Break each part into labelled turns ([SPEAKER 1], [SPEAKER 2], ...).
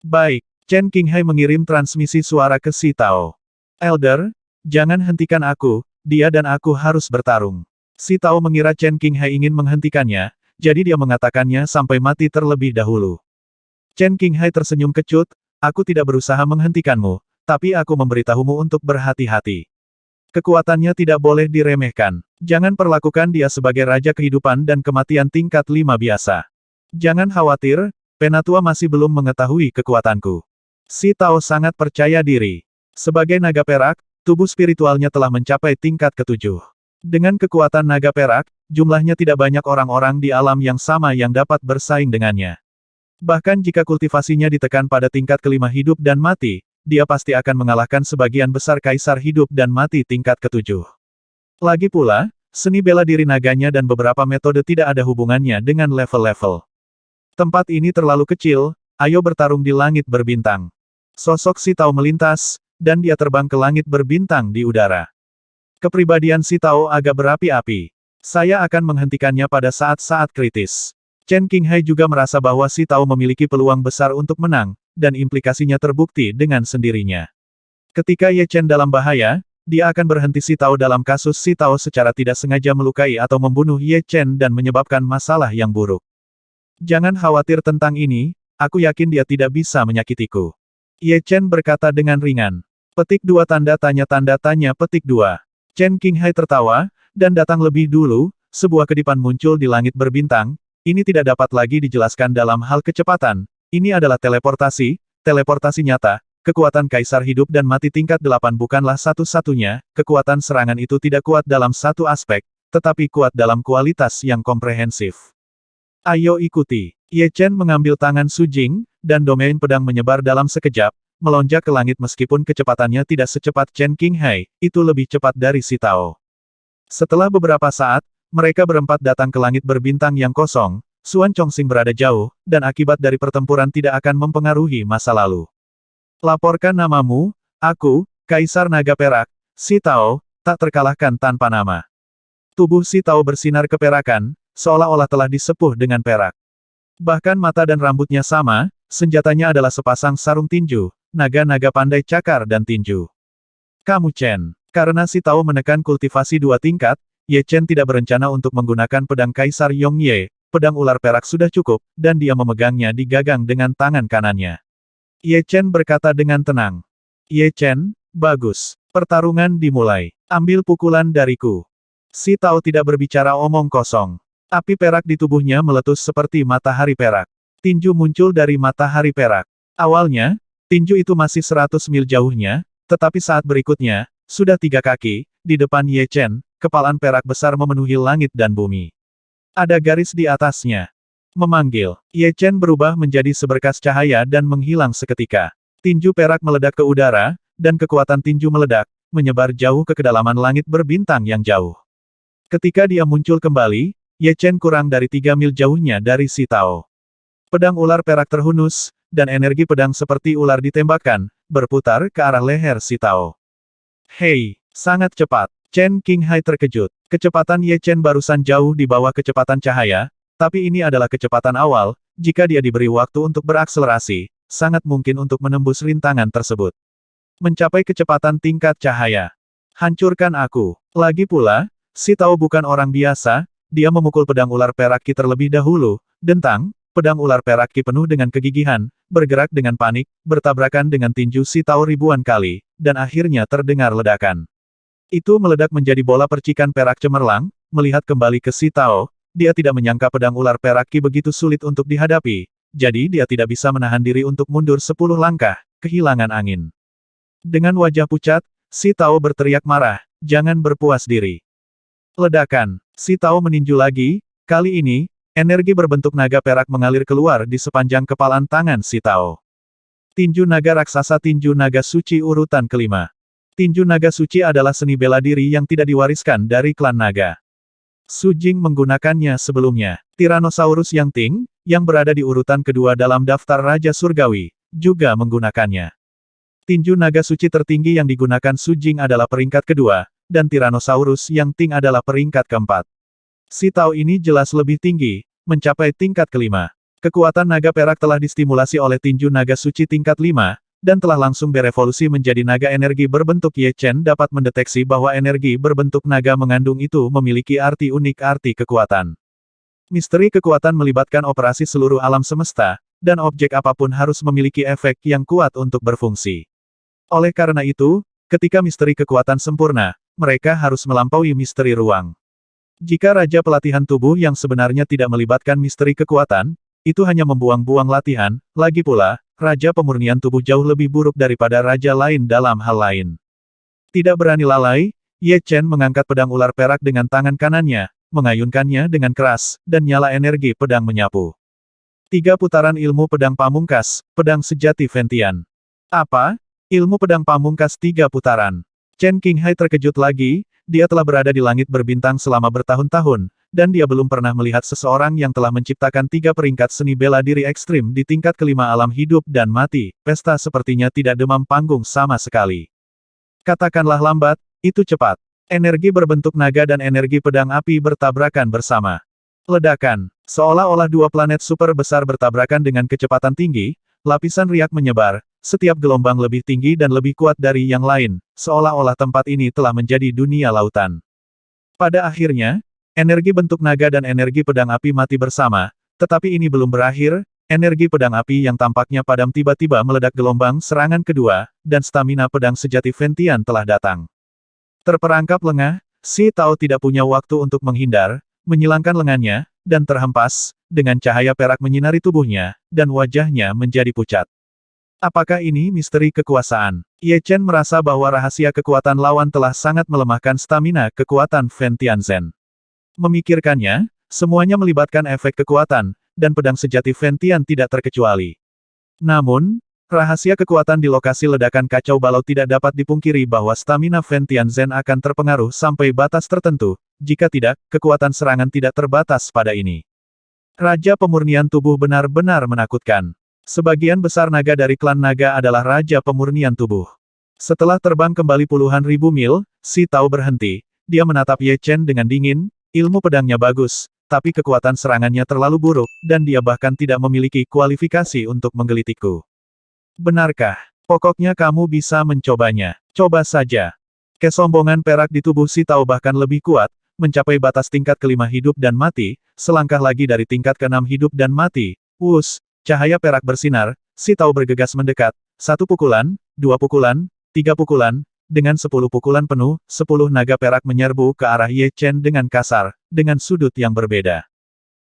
[SPEAKER 1] Baik, Chen Qinghai mengirim transmisi suara ke Si Tao. Elder, jangan hentikan aku, dia dan aku harus bertarung. Si Tao mengira Chen Qinghai ingin menghentikannya, jadi dia mengatakannya sampai mati terlebih dahulu. Chen Qinghai tersenyum kecut, aku tidak berusaha menghentikanmu, tapi aku memberitahumu untuk berhati-hati. Kekuatannya tidak boleh diremehkan. Jangan perlakukan dia sebagai raja kehidupan dan kematian tingkat 5 biasa. Jangan khawatir, Penatua masih belum mengetahui kekuatanku. Si Tao sangat percaya diri. Sebagai naga perak, tubuh spiritualnya telah mencapai tingkat ke-7. Dengan kekuatan naga perak, jumlahnya tidak banyak orang-orang di alam yang sama yang dapat bersaing dengannya. Bahkan jika kultivasinya ditekan pada tingkat ke-5 hidup dan mati, dia pasti akan mengalahkan sebagian besar kaisar hidup dan mati tingkat ke-7. Lagi pula, seni bela diri naganya dan beberapa metode tidak ada hubungannya dengan level-level. Tempat ini terlalu kecil, ayo bertarung di langit berbintang. Sosok Si Tao melintas, dan dia terbang ke langit berbintang di udara. Kepribadian Si Tao agak berapi-api. Saya akan menghentikannya pada saat-saat kritis. Chen Qinghai juga merasa bahwa Si Tao memiliki peluang besar untuk menang, dan implikasinya terbukti dengan sendirinya. Ketika Ye Chen dalam bahaya, dia akan berhenti Si Tao dalam kasus Si Tao secara tidak sengaja melukai atau membunuh Ye Chen dan menyebabkan masalah yang buruk. Jangan khawatir tentang ini, aku yakin dia tidak bisa menyakitiku. Ye Chen berkata dengan ringan. Petik 2 tanda tanya petik 2. Chen Qinghai tertawa, dan datang lebih dulu, sebuah kedipan muncul di langit berbintang. Ini tidak dapat lagi dijelaskan dalam hal kecepatan. Ini adalah teleportasi nyata. Kekuatan kaisar hidup dan mati tingkat 8 bukanlah satu-satunya, kekuatan serangan itu tidak kuat dalam satu aspek, tetapi kuat dalam kualitas yang komprehensif. Ayo ikuti. Ye Chen mengambil tangan Su Jing, dan domain pedang menyebar dalam sekejap, melonjak ke langit meskipun kecepatannya tidak secepat Chen Qinghai, itu lebih cepat dari Si Tao. Setelah beberapa saat, mereka berempat datang ke langit berbintang yang kosong, Xuan Chongxing berada jauh, dan akibat dari pertempuran tidak akan mempengaruhi masa lalu. Laporkan namamu, aku, Kaisar Naga Perak, Si Tao, tak terkalahkan tanpa nama. Tubuh Si Tao bersinar keperakan, seolah-olah telah disepuh dengan perak. Bahkan mata dan rambutnya sama, senjatanya adalah sepasang sarung tinju, naga-naga pandai cakar dan tinju. Kamu Chen. Karena Si Tao menekan kultivasi 2 tingkat, Ye Chen tidak berencana untuk menggunakan pedang Kaisar Yongye, pedang ular perak sudah cukup, dan dia memegangnya di gagang dengan tangan kanannya. Ye Chen berkata dengan tenang. Ye Chen, bagus. Pertarungan dimulai. Ambil pukulan dariku. Si Tao tidak berbicara omong kosong. Api perak di tubuhnya meletus seperti matahari perak. Tinju muncul dari matahari perak. Awalnya, tinju itu masih 100 mil jauhnya, tetapi saat berikutnya, sudah 3 kaki, di depan Ye Chen, kepalan perak besar memenuhi langit dan bumi. Ada garis di atasnya. Memanggil. Ye Chen berubah menjadi seberkas cahaya dan menghilang seketika. Tinju perak meledak ke udara, dan kekuatan tinju meledak, menyebar jauh ke kedalaman langit berbintang yang jauh. Ketika dia muncul kembali, Ye Chen kurang dari 3 mil jauhnya dari Si Tao. Pedang ular perak terhunus, dan energi pedang seperti ular ditembakkan, berputar ke arah leher Si Tao. Hei, sangat cepat. Chen Qinghai terkejut. Kecepatan Ye Chen barusan jauh di bawah kecepatan cahaya, tapi ini adalah kecepatan awal, jika dia diberi waktu untuk berakselerasi, sangat mungkin untuk menembus rintangan tersebut. Mencapai kecepatan tingkat cahaya. Hancurkan aku. Lagi pula, Si Tao bukan orang biasa, dia memukul pedang ular perak Ki terlebih dahulu, dentang, pedang ular perak Ki penuh dengan kegigihan, bergerak dengan panik, bertabrakan dengan tinju Si Tao ribuan kali, dan akhirnya terdengar ledakan. Itu meledak menjadi bola percikan perak cemerlang, melihat kembali ke Si Tao, dia tidak menyangka pedang ular perak Ki begitu sulit untuk dihadapi, jadi dia tidak bisa menahan diri untuk mundur 10 langkah, kehilangan angin. Dengan wajah pucat, Si Tao berteriak marah, jangan berpuas diri. Ledakan. Si Tao meninju lagi, kali ini, energi berbentuk naga perak mengalir keluar di sepanjang kepalan tangan Si Tao. Tinju naga raksasa tinju naga suci urutan kelima. Tinju naga suci adalah seni bela diri yang tidak diwariskan dari klan naga. Su Jing menggunakannya sebelumnya. Tyrannosaurus yang Ting, yang berada di urutan kedua dalam daftar Raja Surgawi, juga menggunakannya. Tinju naga suci tertinggi yang digunakan Su Jing adalah peringkat kedua, dan Tyrannosaurus yang Ting adalah peringkat keempat. Si Tao ini jelas lebih tinggi, mencapai tingkat kelima. Kekuatan naga perak telah distimulasi oleh tinju naga suci tingkat 5, dan telah langsung berevolusi menjadi naga energi berbentuk Ye Chen dapat mendeteksi bahwa energi berbentuk naga mengandung itu memiliki arti unik arti kekuatan. Misteri kekuatan melibatkan operasi seluruh alam semesta, dan objek apapun harus memiliki efek yang kuat untuk berfungsi. Oleh karena itu, ketika misteri kekuatan sempurna, mereka harus melampaui misteri ruang. Jika Raja Pelatihan Tubuh yang sebenarnya tidak melibatkan misteri kekuatan, itu hanya membuang-buang latihan, lagi pula, Raja Pemurnian Tubuh jauh lebih buruk daripada raja lain dalam hal lain. Tidak berani lalai, Ye Chen mengangkat pedang ular perak dengan tangan kanannya, mengayunkannya dengan keras, dan nyala energi pedang menyapu. 3 putaran ilmu pedang pamungkas, pedang sejati Ventian. Apa? Ilmu pedang pamungkas 3 putaran. Chen Qinghai terkejut lagi, dia telah berada di langit berbintang selama bertahun-tahun, dan dia belum pernah melihat seseorang yang telah menciptakan 3 peringkat seni bela diri ekstrim di tingkat kelima alam hidup dan mati. Pesta sepertinya tidak demam panggung sama sekali. Katakanlah lambat, itu cepat. Energi berbentuk naga dan energi pedang api bertabrakan bersama. Ledakan. Seolah-olah 2 planet super besar bertabrakan dengan kecepatan tinggi, lapisan riak menyebar, setiap gelombang lebih tinggi dan lebih kuat dari yang lain, seolah-olah tempat ini telah menjadi dunia lautan. Pada akhirnya, energi bentuk naga dan energi pedang api mati bersama, tetapi ini belum berakhir, energi pedang api yang tampaknya padam tiba-tiba meledak gelombang serangan kedua, dan stamina pedang sejati Ventian telah datang. Terperangkap lengah, Si Tao tidak punya waktu untuk menghindar, menyilangkan lengannya, dan terhempas, dengan cahaya perak menyinari tubuhnya, dan wajahnya menjadi pucat. Apakah ini misteri kekuasaan? Ye Chen merasa bahwa rahasia kekuatan lawan telah sangat melemahkan stamina kekuatan Ventian Zen. Memikirkannya, semuanya melibatkan efek kekuatan, dan pedang sejati Ventian tidak terkecuali. Namun, rahasia kekuatan di lokasi ledakan kacau balau tidak dapat dipungkiri bahwa stamina Ventian Zen akan terpengaruh sampai batas tertentu, jika tidak, kekuatan serangan tidak terbatas pada ini. Raja Pemurnian Tubuh benar-benar menakutkan. Sebagian besar naga dari klan naga adalah Raja Pemurnian Tubuh. Setelah terbang kembali puluhan ribu mil, Si Tao berhenti. Dia menatap Ye Chen dengan dingin, ilmu pedangnya bagus, tapi kekuatan serangannya terlalu buruk, dan dia bahkan tidak memiliki kualifikasi untuk menggelitikku. Benarkah? Pokoknya kamu bisa mencobanya. Coba saja. Kesombongan perak di tubuh Si Tao bahkan lebih kuat, mencapai batas tingkat kelima hidup dan mati, selangkah lagi dari tingkat keenam hidup dan mati. Wus! Cahaya perak bersinar, Si Tao bergegas mendekat, 1 pukulan, 2 pukulan, 3 pukulan, dengan 10 pukulan penuh, 10 naga perak menyerbu ke arah Ye Chen dengan kasar, dengan sudut yang berbeda.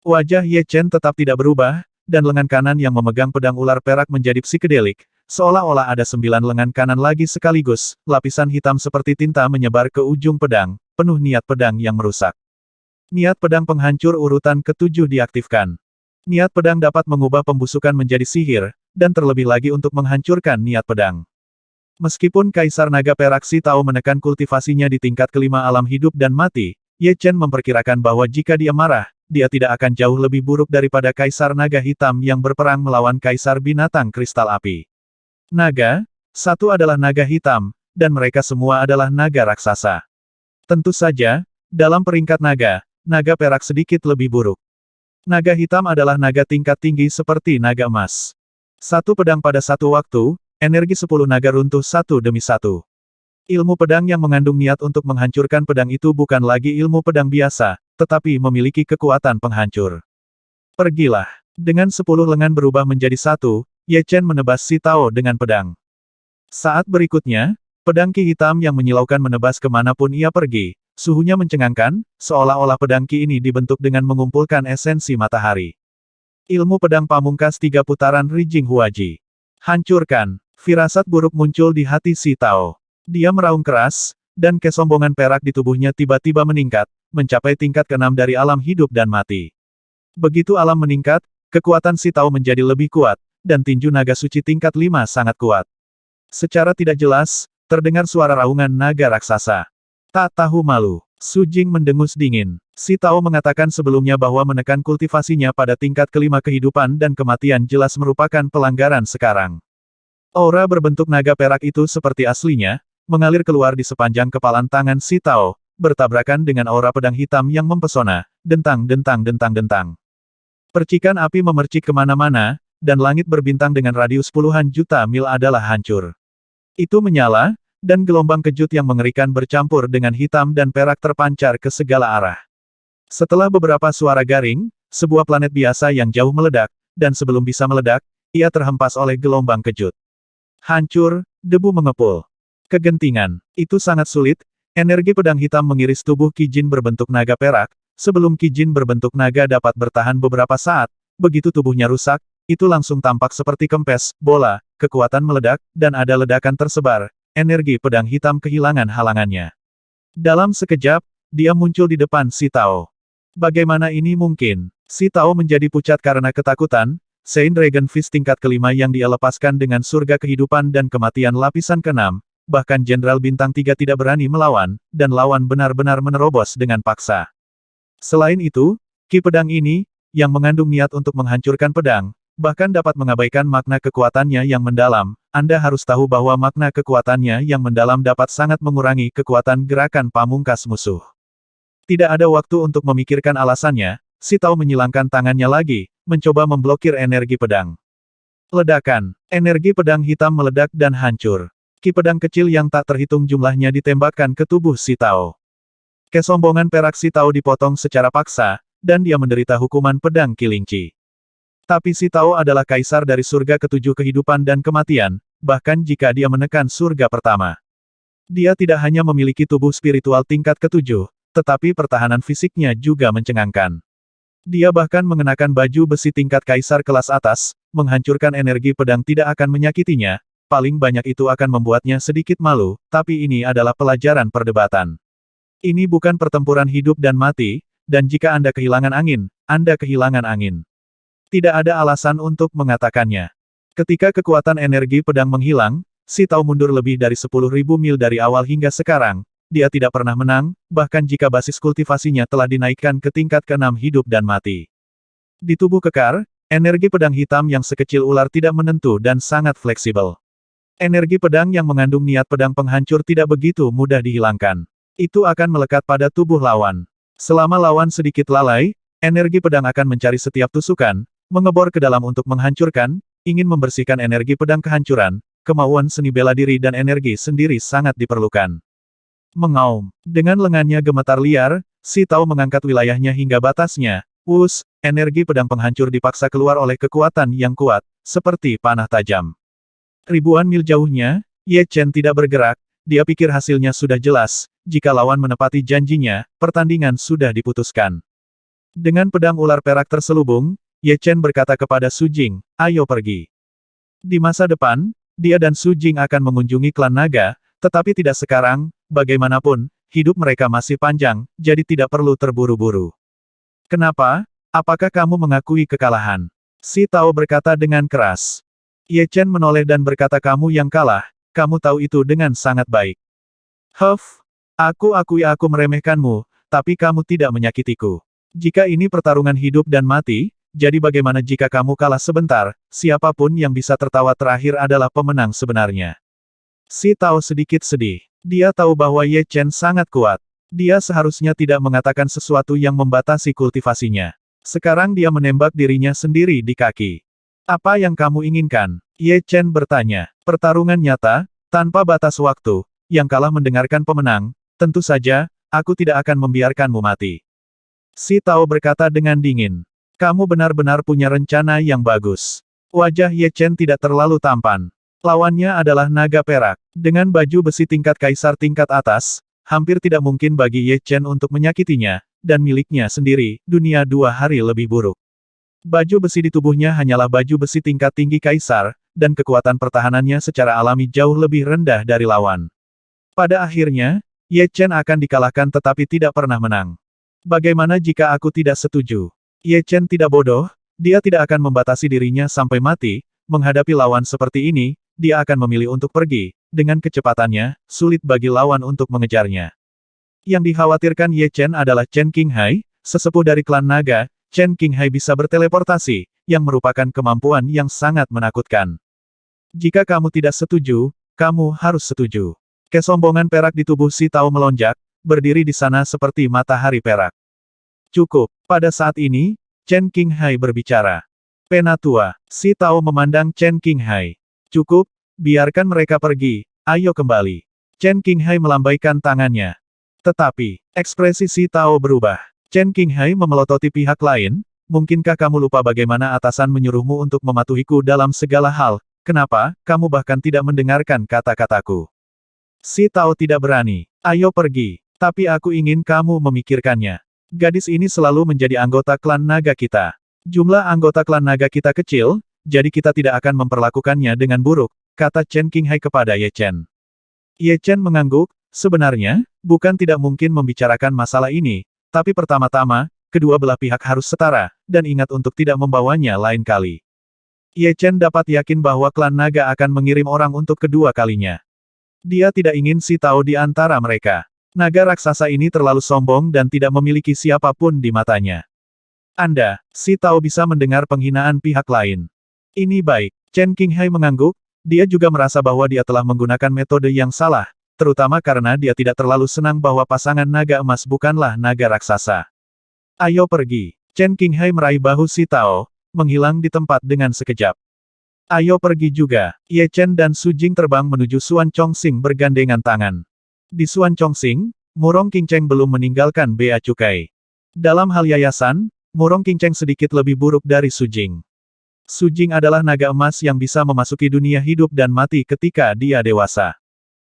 [SPEAKER 1] Wajah Ye Chen tetap tidak berubah, dan lengan kanan yang memegang pedang ular perak menjadi psikedelik, seolah-olah ada 9 lengan kanan lagi sekaligus, lapisan hitam seperti tinta menyebar ke ujung pedang, penuh niat pedang yang merusak. Niat pedang penghancur urutan ke-7 diaktifkan. Niat pedang dapat mengubah pembusukan menjadi sihir, dan terlebih lagi untuk menghancurkan niat pedang. Meskipun Kaisar Naga Perak Si Tao menekan kultivasinya di tingkat kelima alam hidup dan mati, Ye Chen memperkirakan bahwa jika dia marah, dia tidak akan jauh lebih buruk daripada Kaisar Naga Hitam yang berperang melawan Kaisar Binatang Kristal Api. Naga, satu adalah naga hitam, dan mereka semua adalah naga raksasa. Tentu saja, dalam peringkat naga, naga perak sedikit lebih buruk. Naga hitam adalah naga tingkat tinggi seperti naga emas. 1 pedang pada 1 waktu, energi 10 naga runtuh satu demi satu. Ilmu pedang yang mengandung niat untuk menghancurkan pedang itu bukan lagi ilmu pedang biasa, tetapi memiliki kekuatan penghancur. Pergilah. Dengan 10 lengan berubah menjadi 1, Ye Chen menebas Si Tao dengan pedang. Saat berikutnya, pedang Ki hitam yang menyilaukan menebas kemanapun ia pergi. Suhunya mencengangkan, seolah-olah pedang Ki ini dibentuk dengan mengumpulkan esensi matahari. Ilmu pedang pamungkas 3 putaran Rijing Huaji. Hancurkan. Firasat buruk muncul di hati Si Tao. Dia meraung keras, dan kesombongan perak di tubuhnya tiba-tiba meningkat, mencapai tingkat ke-6 dari alam hidup dan mati. Begitu alam meningkat, kekuatan Si Tao menjadi lebih kuat, dan tinju naga suci tingkat 5 sangat kuat. Secara tidak jelas, terdengar suara raungan naga raksasa. Tak tahu malu. Su Jing mendengus dingin. Si Tao mengatakan sebelumnya bahwa menekan kultivasinya pada tingkat kelima kehidupan dan kematian jelas merupakan pelanggaran sekarang. Aura berbentuk naga perak itu seperti aslinya, mengalir keluar di sepanjang kepalan tangan Si Tao, bertabrakan dengan aura pedang hitam yang mempesona, dentang-dentang-dentang-dentang. Percikan api memercik kemana-mana, dan langit berbintang dengan radius puluhan juta mil adalah hancur. Itu menyala, dan gelombang kejut yang mengerikan bercampur dengan hitam dan perak terpancar ke segala arah. Setelah beberapa suara garing, sebuah planet biasa yang jauh meledak, dan sebelum bisa meledak, ia terhempas oleh gelombang kejut. Hancur, debu mengepul. Kegentingan. Itu sangat sulit, energi pedang hitam mengiris tubuh Qi Jin berbentuk naga perak, sebelum Qi Jin berbentuk naga dapat bertahan beberapa saat, begitu tubuhnya rusak, itu langsung tampak seperti kempes, bola, kekuatan meledak, dan ada ledakan tersebar, energi pedang hitam kehilangan halangannya. Dalam sekejap, dia muncul di depan Si Tao. Bagaimana ini mungkin? Si Tao menjadi pucat karena ketakutan. Saint Dragon Fist tingkat kelima yang dia lepaskan dengan surga kehidupan dan kematian lapisan keenam, bahkan Jenderal Bintang 3 tidak berani melawan, dan lawan benar-benar menerobos dengan paksa. Selain itu, Ki pedang ini, yang mengandung niat untuk menghancurkan pedang, bahkan dapat mengabaikan makna kekuatannya yang mendalam. Anda harus tahu bahwa makna kekuatannya yang mendalam dapat sangat mengurangi kekuatan gerakan pamungkas musuh. Tidak ada waktu untuk memikirkan alasannya, Si Tao menyilangkan tangannya lagi, mencoba memblokir energi pedang. Ledakan. Energi pedang hitam meledak dan hancur. Ki pedang kecil yang tak terhitung jumlahnya ditembakkan ke tubuh Si Tao. Kesombongan perak Si Tao dipotong secara paksa, dan dia menderita hukuman pedang Qilingqi. Tapi Si Tao adalah kaisar dari surga ketujuh kehidupan dan kematian, bahkan jika dia menekan surga pertama. Dia tidak hanya memiliki tubuh spiritual tingkat ketujuh, tetapi pertahanan fisiknya juga mencengangkan. Dia bahkan mengenakan baju besi tingkat kaisar kelas atas, menghancurkan energi pedang tidak akan menyakitinya, paling banyak itu akan membuatnya sedikit malu, tapi ini adalah pelajaran perdebatan. Ini bukan pertempuran hidup dan mati, dan jika Anda kehilangan angin, Anda kehilangan angin. Tidak ada alasan untuk mengatakannya. Ketika kekuatan energi pedang menghilang, Si Tao mundur lebih dari 10.000 mil dari awal hingga sekarang. Dia tidak pernah menang, bahkan jika basis kultivasinya telah dinaikkan ke tingkat ke-6 hidup dan mati. Di tubuh kekar, energi pedang hitam yang sekecil ular tidak menentu dan sangat fleksibel. Energi pedang yang mengandung niat pedang penghancur tidak begitu mudah dihilangkan. Itu akan melekat pada tubuh lawan. Selama lawan sedikit lalai, energi pedang akan mencari setiap tusukan, mengebor ke dalam untuk menghancurkan, ingin membersihkan energi pedang kehancuran, kemauan seni bela diri dan energi sendiri sangat diperlukan. Mengaum. Dengan lengannya gemetar liar, Si Tao mengangkat wilayahnya hingga batasnya. Wus, energi pedang penghancur dipaksa keluar oleh kekuatan yang kuat, seperti panah tajam. Ribuan mil jauhnya, Ye Chen tidak bergerak, dia pikir hasilnya sudah jelas, jika lawan menepati janjinya, pertandingan sudah diputuskan. Dengan pedang ular perak terselubung, Ye Chen berkata kepada Su Jing, ayo pergi. Di masa depan, dia dan Su Jing akan mengunjungi klan naga, tetapi tidak sekarang. Bagaimanapun, hidup mereka masih panjang, jadi tidak perlu terburu-buru. Kenapa? Apakah kamu mengakui kekalahan? Si Tao berkata dengan keras. Ye Chen menoleh dan berkata kamu yang kalah, kamu tahu itu dengan sangat baik. Huff, aku akui aku meremehkanmu, tapi kamu tidak menyakitiku. Jika ini pertarungan hidup dan mati, jadi bagaimana jika kamu kalah sebentar, siapapun yang bisa tertawa terakhir adalah pemenang sebenarnya. Si Tao sedikit sedih. Dia tahu bahwa Ye Chen sangat kuat. Dia seharusnya tidak mengatakan sesuatu yang membatasi kultivasinya. Sekarang dia menembak dirinya sendiri di kaki. Apa yang kamu inginkan? Ye Chen bertanya. Pertarungan nyata, tanpa batas waktu, yang kalah mendengarkan pemenang, tentu saja, aku tidak akan membiarkanmu mati. Si Tao berkata dengan dingin. Kamu benar-benar punya rencana yang bagus. Wajah Ye Chen tidak terlalu tampan. Lawannya adalah naga perak. Dengan baju besi tingkat kaisar tingkat atas, hampir tidak mungkin bagi Ye Chen untuk menyakitinya, dan miliknya sendiri, dunia 2 hari lebih buruk. Baju besi di tubuhnya hanyalah baju besi tingkat tinggi kaisar, dan kekuatan pertahanannya secara alami jauh lebih rendah dari lawan. Pada akhirnya, Ye Chen akan dikalahkan tetapi tidak pernah menang. Bagaimana jika aku tidak setuju? Ye Chen tidak bodoh, dia tidak akan membatasi dirinya sampai mati, menghadapi lawan seperti ini, dia akan memilih untuk pergi, dengan kecepatannya, sulit bagi lawan untuk mengejarnya. Yang dikhawatirkan Ye Chen adalah Chen Qinghai, sesepuh dari klan naga. Chen Qinghai bisa berteleportasi, yang merupakan kemampuan yang sangat menakutkan. Jika kamu tidak setuju, kamu harus setuju. Kesombongan perak di tubuh Si Tao melonjak, berdiri di sana seperti matahari perak. Cukup. Pada saat ini, Chen Qinghai berbicara. Penatua, Si Tao memandang Chen Qinghai. Cukup, biarkan mereka pergi, ayo kembali. Chen Qinghai melambaikan tangannya. Tetapi, ekspresi Si Tao berubah. Chen Qinghai memelototi pihak lain, mungkinkah kamu lupa bagaimana atasan menyuruhmu untuk mematuhiku dalam segala hal, kenapa, kamu bahkan tidak mendengarkan kata-kataku? Si Tao tidak berani. Ayo pergi. Tapi aku ingin kamu memikirkannya. Gadis ini selalu menjadi anggota klan naga kita. Jumlah anggota klan naga kita kecil, jadi kita tidak akan memperlakukannya dengan buruk, kata Chen Qinghai kepada Ye Chen. Ye Chen mengangguk, sebenarnya, bukan tidak mungkin membicarakan masalah ini, tapi pertama-tama, kedua belah pihak harus setara, dan ingat untuk tidak membawanya lain kali. Ye Chen dapat yakin bahwa klan naga akan mengirim orang untuk kedua kalinya. Dia tidak ingin Si Tao di antara mereka. Naga raksasa ini terlalu sombong dan tidak memiliki siapapun di matanya. Anda, Si Tao bisa mendengar penghinaan pihak lain. Ini baik. Chen Qinghai mengangguk, dia juga merasa bahwa dia telah menggunakan metode yang salah, terutama karena dia tidak terlalu senang bahwa pasangan naga emas bukanlah naga raksasa. Ayo pergi. Chen Qinghai meraih bahu Si Tao, menghilang di tempat dengan sekejap. Ayo pergi juga. Ye Chen dan Su Jing terbang menuju Suan Chongxing bergandengan tangan. Di Suan Chongxing, Murong Qingcheng belum meninggalkan bea cukai. Dalam hal yayasan, Murong Qingcheng sedikit lebih buruk dari Su Jing. Su Jing adalah naga emas yang bisa memasuki dunia hidup dan mati ketika dia dewasa.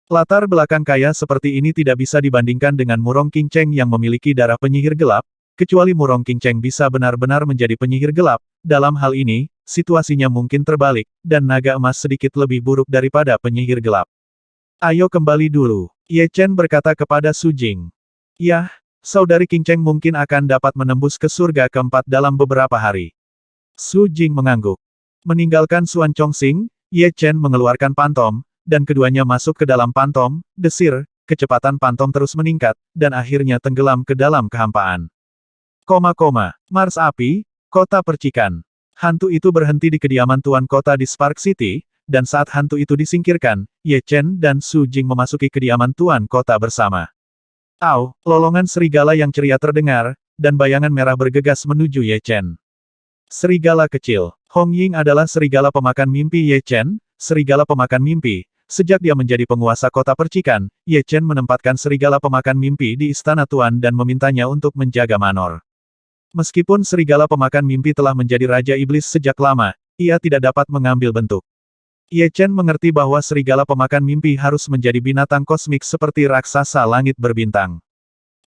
[SPEAKER 1] Latar belakang kaya seperti ini tidak bisa dibandingkan dengan Murong Qingcheng yang memiliki darah penyihir gelap, kecuali Murong Qingcheng bisa benar-benar menjadi penyihir gelap. Dalam hal ini, situasinya mungkin terbalik, dan naga emas sedikit lebih buruk daripada penyihir gelap. Ayo kembali dulu, Ye Chen berkata kepada Su Jing. Yah, saudari Qingcheng mungkin akan dapat menembus ke surga keempat dalam beberapa hari. Su Jing mengangguk. Meninggalkan Suan Chongxing, Ye Chen mengeluarkan pantom, dan keduanya masuk ke dalam pantom, desir, kecepatan pantom terus meningkat, dan akhirnya tenggelam ke dalam kehampaan. Mars api, kota percikan. Hantu itu berhenti di kediaman tuan kota di Spark City, dan saat hantu itu disingkirkan, Ye Chen dan Su Jing memasuki kediaman tuan kota bersama. Au, lolongan serigala yang ceria terdengar, dan bayangan merah bergegas menuju Ye Chen. Serigala kecil. Hong Ying adalah serigala pemakan mimpi Ye Chen, serigala pemakan mimpi. Sejak dia menjadi penguasa kota percikan, Ye Chen menempatkan serigala pemakan mimpi di istana tuan dan memintanya untuk menjaga Manor. Meskipun serigala pemakan mimpi telah menjadi Raja Iblis sejak lama, ia tidak dapat mengambil bentuk. Ye Chen mengerti bahwa serigala pemakan mimpi harus menjadi binatang kosmik seperti raksasa langit berbintang.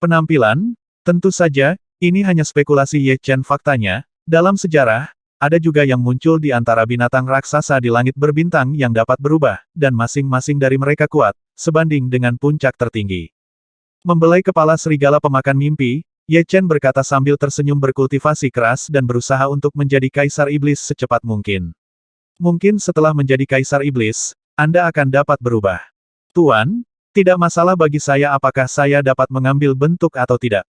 [SPEAKER 1] Penampilan? Tentu saja, ini hanya spekulasi Ye Chen faktanya, dalam sejarah, ada juga yang muncul di antara binatang raksasa di langit berbintang yang dapat berubah, dan masing-masing dari mereka kuat, sebanding dengan puncak tertinggi. Membelai kepala serigala pemakan mimpi, Ye Chen berkata sambil tersenyum berkultivasi keras dan berusaha untuk menjadi Kaisar Iblis secepat mungkin. Mungkin setelah menjadi Kaisar Iblis, Anda akan dapat berubah. Tuan, tidak masalah bagi saya apakah saya dapat mengambil bentuk atau tidak.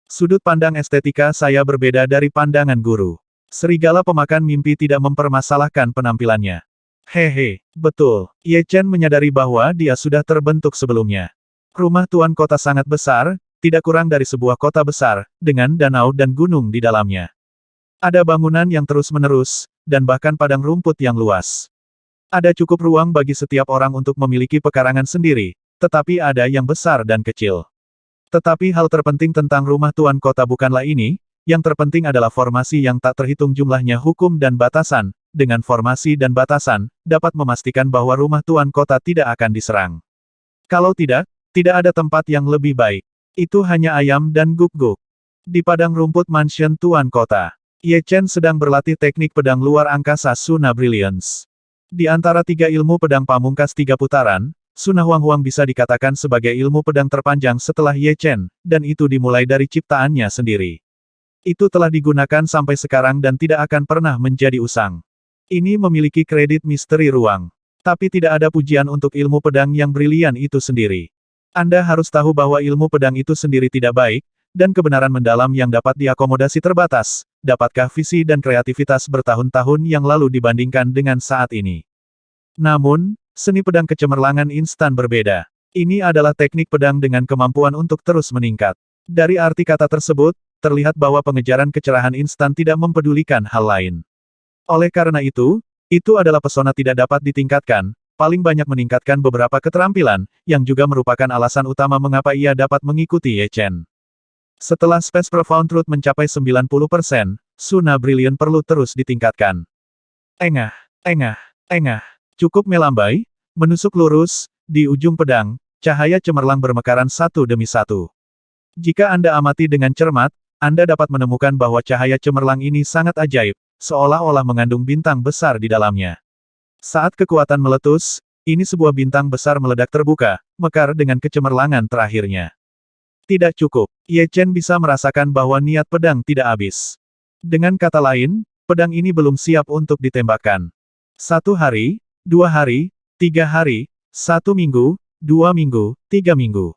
[SPEAKER 1] Sudut pandang estetika saya berbeda dari pandangan guru. Serigala pemakan mimpi tidak mempermasalahkan penampilannya. Hehe, betul. Ye Chen menyadari bahwa dia sudah terbentuk sebelumnya. Rumah tuan kota sangat besar, tidak kurang dari sebuah kota besar, dengan danau dan gunung di dalamnya. Ada bangunan yang terus-menerus, dan bahkan padang rumput yang luas. Ada cukup ruang bagi setiap orang untuk memiliki pekarangan sendiri, tetapi ada yang besar dan kecil. Tetapi hal terpenting tentang rumah tuan kota bukanlah ini, yang terpenting adalah formasi yang tak terhitung jumlahnya hukum dan batasan. Dengan formasi dan batasan, dapat memastikan bahwa rumah tuan kota tidak akan diserang. Kalau tidak, tidak ada tempat yang lebih baik. Itu hanya ayam dan guk-guk. Di padang rumput mansion tuan kota, Ye Chen sedang berlatih teknik pedang luar angkasa Suna Brilliance. Di antara tiga ilmu pedang pamungkas tiga putaran, Suna Huang-Huang bisa dikatakan sebagai ilmu pedang terpanjang setelah Ye Chen, dan itu dimulai dari ciptaannya sendiri. Itu telah digunakan sampai sekarang dan tidak akan pernah menjadi usang. Ini memiliki kredit misteri ruang. Tapi tidak ada pujian untuk ilmu pedang yang brilian itu sendiri. Anda harus tahu bahwa ilmu pedang itu sendiri tidak baik, dan kebenaran mendalam yang dapat diakomodasi terbatas. Dapatkah visi dan kreativitas bertahun-tahun yang lalu dibandingkan dengan saat ini? Namun, seni pedang kecemerlangan instan berbeda. Ini adalah teknik pedang dengan kemampuan untuk terus meningkat. Dari arti kata tersebut, terlihat bahwa pengejaran kecerahan instan tidak mempedulikan hal lain. Oleh karena itu adalah pesona tidak dapat ditingkatkan, paling banyak meningkatkan beberapa keterampilan, yang juga merupakan alasan utama mengapa ia dapat mengikuti Ye Chen. Setelah Space Profound Truth mencapai 90%, Suna Brilliant perlu terus ditingkatkan. Engah, engah, engah. Cukup melambai, menusuk lurus, di ujung pedang, cahaya cemerlang bermekaran satu demi satu. Jika Anda amati dengan cermat, Anda dapat menemukan bahwa cahaya cemerlang ini sangat ajaib, seolah-olah mengandung bintang besar di dalamnya. Saat kekuatan meletus, ini sebuah bintang besar meledak terbuka, mekar dengan kecemerlangan terakhirnya. Tidak cukup, Ye Chen bisa merasakan bahwa niat pedang tidak habis. Dengan kata lain, pedang ini belum siap untuk ditembakkan. 1 hari, 2 hari, 3 hari, 1 minggu, 2 minggu, 3 minggu.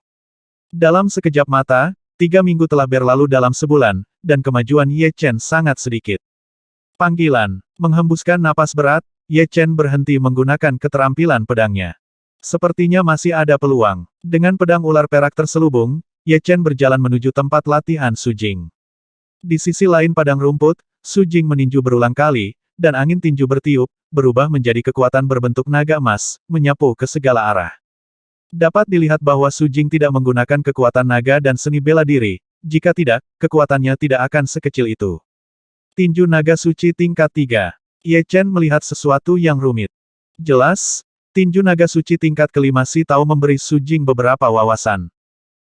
[SPEAKER 1] Dalam sekejap mata, 3 minggu telah berlalu dalam sebulan, dan kemajuan Ye Chen sangat sedikit. Panggilan, menghembuskan napas berat, Ye Chen berhenti menggunakan keterampilan pedangnya. Sepertinya masih ada peluang. Dengan pedang ular perak terselubung, Ye Chen berjalan menuju tempat latihan Su Jing. Di sisi lain padang rumput, Su Jing meninju berulang kali, dan angin tinju bertiup, berubah menjadi kekuatan berbentuk naga emas, menyapu ke segala arah. Dapat dilihat bahwa Su Jing tidak menggunakan kekuatan naga dan seni bela diri, jika tidak, kekuatannya tidak akan sekecil itu. Tinju naga suci tingkat 3. Ye Chen melihat sesuatu yang rumit. Jelas, tinju naga suci tingkat kelima Si Tao memberi Su Jing beberapa wawasan.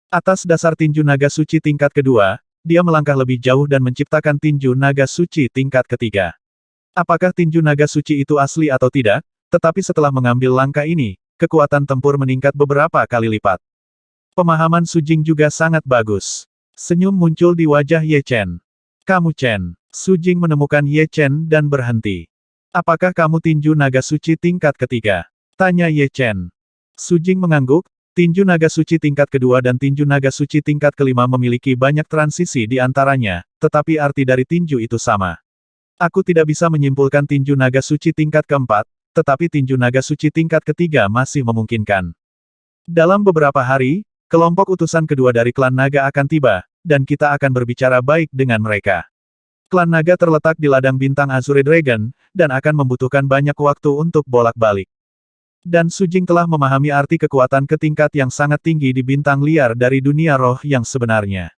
[SPEAKER 1] Atas dasar tinju naga suci tingkat kedua, dia melangkah lebih jauh dan menciptakan tinju naga suci tingkat ketiga. Apakah tinju naga suci itu asli atau tidak? Tetapi setelah mengambil langkah ini, kekuatan tempur meningkat beberapa kali lipat. Pemahaman Su Jing juga sangat bagus. Senyum muncul di wajah Ye Chen. Kamu Chen. Su Jing menemukan Ye Chen dan berhenti. Apakah kamu tinju naga suci tingkat ketiga? Tanya Ye Chen. Su Jing mengangguk. Tinju naga suci tingkat kedua dan tinju naga suci tingkat kelima memiliki banyak transisi di antaranya, tetapi arti dari tinju itu sama. Aku tidak bisa menyimpulkan tinju naga suci tingkat keempat, tetapi tinju naga suci tingkat ketiga masih memungkinkan. Dalam beberapa hari, kelompok utusan kedua dari klan naga akan tiba, dan kita akan berbicara baik dengan mereka. Klan naga terletak di ladang bintang Azure Dragon, dan akan membutuhkan banyak waktu untuk bolak-balik. Dan Su Jing telah memahami arti kekuatan ke tingkat yang sangat tinggi di bintang liar dari dunia roh yang sebenarnya.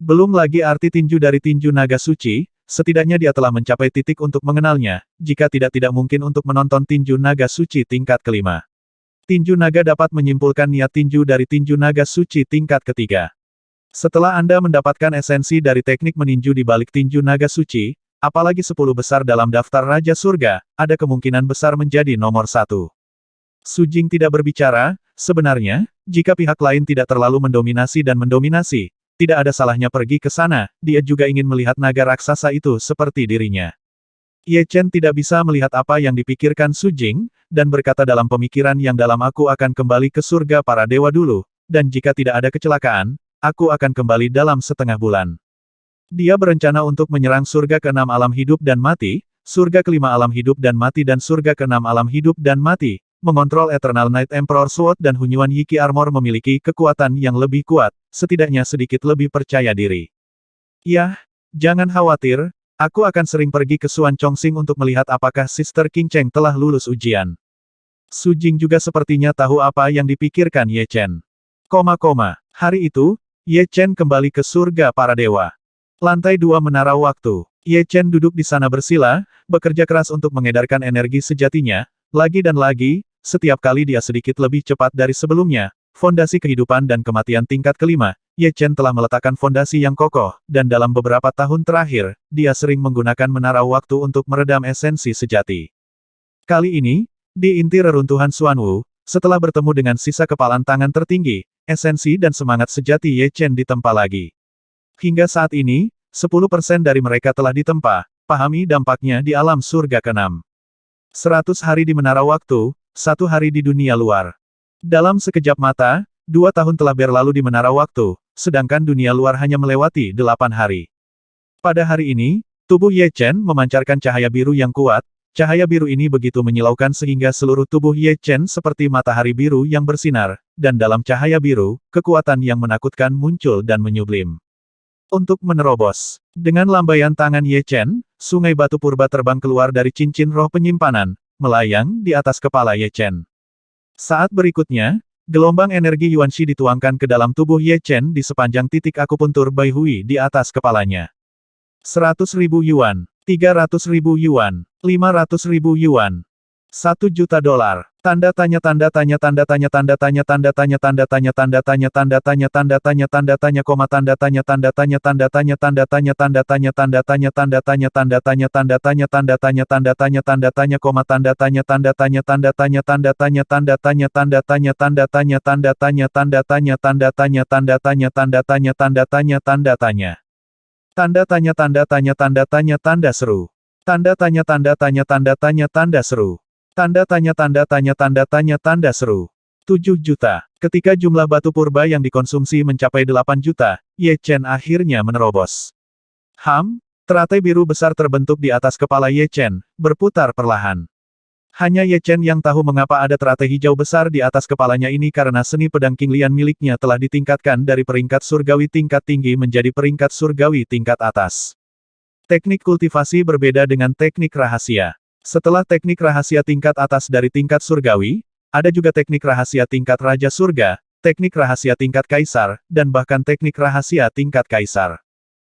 [SPEAKER 1] Belum lagi arti tinju dari tinju naga suci, setidaknya dia telah mencapai titik untuk mengenalnya, jika tidak mungkin untuk menonton tinju naga suci tingkat kelima. Tinju naga dapat menyimpulkan niat tinju dari tinju naga suci tingkat ketiga. Setelah Anda mendapatkan esensi dari teknik meninju di balik tinju naga suci, apalagi 10 besar dalam daftar Raja Surga, ada kemungkinan besar menjadi nomor 1. Su Jing tidak berbicara, sebenarnya, jika pihak lain tidak terlalu mendominasi, tidak ada salahnya pergi ke sana, dia juga ingin melihat naga raksasa itu seperti dirinya. Ye Chen tidak bisa melihat apa yang dipikirkan Su Jing, dan berkata dalam pemikiran yang dalam aku akan kembali ke surga para dewa dulu, dan jika tidak ada kecelakaan, aku akan kembali dalam setengah bulan. Dia berencana untuk menyerang surga ke-6 alam hidup dan mati, surga ke-5 alam hidup dan mati dan surga ke-6 alam hidup dan mati. Mengontrol Eternal Night Emperor Sword dan Hunyuan Yiki Armor memiliki kekuatan yang lebih kuat, setidaknya sedikit lebih percaya diri. Yah, jangan khawatir, aku akan sering pergi ke Suan Chongxing untuk melihat apakah Sister King Cheng telah lulus ujian. Su Jing juga sepertinya tahu apa yang dipikirkan Ye Chen. Hari itu, Ye Chen kembali ke surga para dewa. Lantai 2 Menara Waktu. Ye Chen duduk di sana bersila, bekerja keras untuk mengedarkan energi sejatinya, lagi dan lagi, setiap kali dia sedikit lebih cepat dari sebelumnya. Fondasi kehidupan dan kematian tingkat kelima, Ye Chen telah meletakkan fondasi yang kokoh, dan dalam beberapa tahun terakhir, dia sering menggunakan menara waktu untuk meredam esensi sejati. Kali ini, di inti reruntuhan Xuanwu, setelah bertemu dengan sisa kepalan tangan tertinggi, esensi dan semangat sejati Ye Chen ditempa lagi. Hingga saat ini, 10% dari mereka telah ditempa, pahami dampaknya di alam surga ke-6. 100 hari di menara waktu, 1 hari di dunia luar. Dalam sekejap mata, 2 tahun telah berlalu di menara waktu, sedangkan dunia luar hanya melewati 8 hari. Pada hari ini, tubuh Ye Chen memancarkan cahaya biru yang kuat, Cahaya biru ini begitu menyilaukan sehingga seluruh tubuh Ye Chen seperti matahari biru yang bersinar, dan dalam cahaya biru, kekuatan yang menakutkan muncul dan menyublim. Untuk menerobos. Dengan lambaian tangan Ye Chen, sungai batu purba terbang keluar dari cincin roh penyimpanan, melayang di atas kepala Ye Chen. Saat berikutnya, gelombang energi Yuanxi dituangkan ke dalam tubuh Ye Chen di sepanjang titik akupuntur Bai Hui di atas kepalanya. 100.000 yuan, 300.000 yuan, 500.000 yuan, $1.000.000. Tanda tanya tanda tanya tanda tanya tanda tanya tanda tanya tanda tanya tanda tanya tanda tanya tanda tanya tanda tanya koma tanda tanya tanda tanya tanda tanya tanda tanya tanda tanya tanda tanya tanda tanya tanda tanya tanda tanya tanda tanya tanda tanya tanda tanya koma tanda tanya tanda tanya tanda tanya tanda tanya tanda tanya tanda tanya tanda tanya tanda tanya tanda tanya tanda tanya tanda tanya tanda tanya tanda tanya tanda tanya. Tanda tanya tanda tanya tanda tanya tanda seru. Tanda tanya tanda tanya tanda tanya tanda seru. Tanda tanya tanda tanya tanda tanya tanda seru. 7 juta. Ketika jumlah batu purba yang dikonsumsi mencapai 8 juta, Ye Chen akhirnya menerobos. Teratai biru besar terbentuk di atas kepala Ye Chen, berputar perlahan. Hanya Ye Chen yang tahu mengapa ada teratai hijau besar di atas kepalanya ini karena seni pedang King Lian miliknya telah ditingkatkan dari peringkat surgawi tingkat tinggi menjadi peringkat surgawi tingkat atas. Teknik kultivasi berbeda dengan teknik rahasia. Setelah teknik rahasia tingkat atas dari tingkat surgawi, ada juga teknik rahasia tingkat Raja Surga, teknik rahasia tingkat Kaisar, dan bahkan teknik rahasia tingkat Kaisar.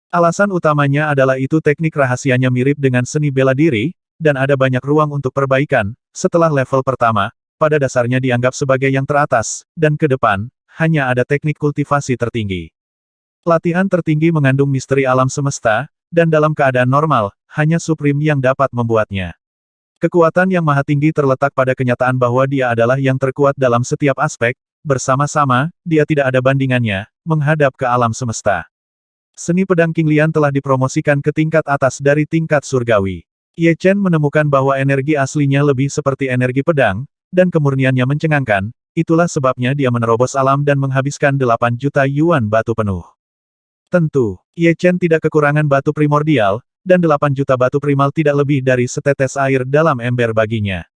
[SPEAKER 1] Alasan utamanya adalah itu teknik rahasianya mirip dengan seni bela diri, dan ada banyak ruang untuk perbaikan. Setelah level pertama, pada dasarnya dianggap sebagai yang teratas, dan ke depan, hanya ada teknik kultivasi tertinggi. Latihan tertinggi mengandung misteri alam semesta, dan dalam keadaan normal, hanya Supreme yang dapat membuatnya. Kekuatan yang maha tinggi terletak pada kenyataan bahwa dia adalah yang terkuat dalam setiap aspek, bersama-sama, dia tidak ada bandingannya, menghadap ke alam semesta. Seni pedang King Lian telah dipromosikan ke tingkat atas dari tingkat surgawi. Ye Chen menemukan bahwa energi aslinya lebih seperti energi pedang, dan kemurniannya mencengangkan, itulah sebabnya dia menerobos alam dan menghabiskan 8 juta yuan batu penuh. Tentu, Ye Chen tidak kekurangan batu primordial, dan 8 juta batu primal tidak lebih dari setetes air dalam ember baginya.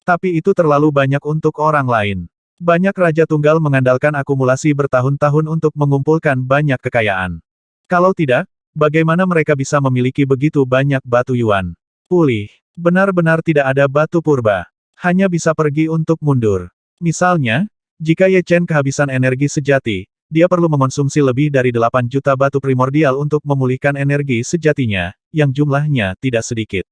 [SPEAKER 1] Tapi itu terlalu banyak untuk orang lain. Banyak Raja Tunggal mengandalkan akumulasi bertahun-tahun untuk mengumpulkan banyak kekayaan. Kalau tidak, bagaimana mereka bisa memiliki begitu banyak batu yuan? Pulih. Benar-benar tidak ada batu purba. Hanya bisa pergi untuk mundur. Misalnya, jika Ye Chen kehabisan energi sejati, dia perlu mengonsumsi lebih dari 8 juta batu primordial untuk memulihkan energi sejatinya, yang jumlahnya tidak sedikit.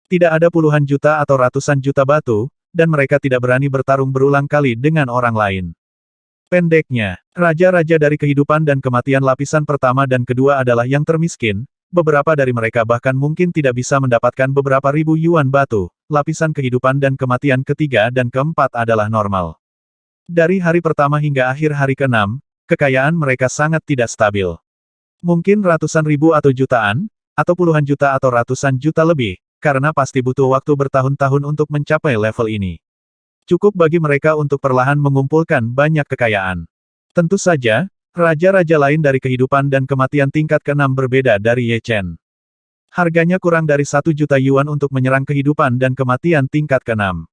[SPEAKER 1] Tidak ada puluhan juta atau ratusan juta batu, dan mereka tidak berani bertarung berulang kali dengan orang lain. Pendeknya, raja-raja dari kehidupan dan kematian lapisan pertama dan kedua adalah yang termiskin, beberapa dari mereka bahkan mungkin tidak bisa mendapatkan beberapa ribu yuan batu, lapisan kehidupan dan kematian ketiga dan keempat adalah normal. Dari hari pertama hingga akhir hari ke-6, kekayaan mereka sangat tidak stabil. Mungkin ratusan ribu atau jutaan, atau puluhan juta atau ratusan juta lebih, karena pasti butuh waktu bertahun-tahun untuk mencapai level ini. Cukup bagi mereka untuk perlahan mengumpulkan banyak kekayaan. Tentu saja, raja-raja lain dari kehidupan dan kematian tingkat ke-6 berbeda dari Ye Chen. Harganya kurang dari 1 juta yuan untuk menyerang kehidupan dan kematian tingkat ke-6.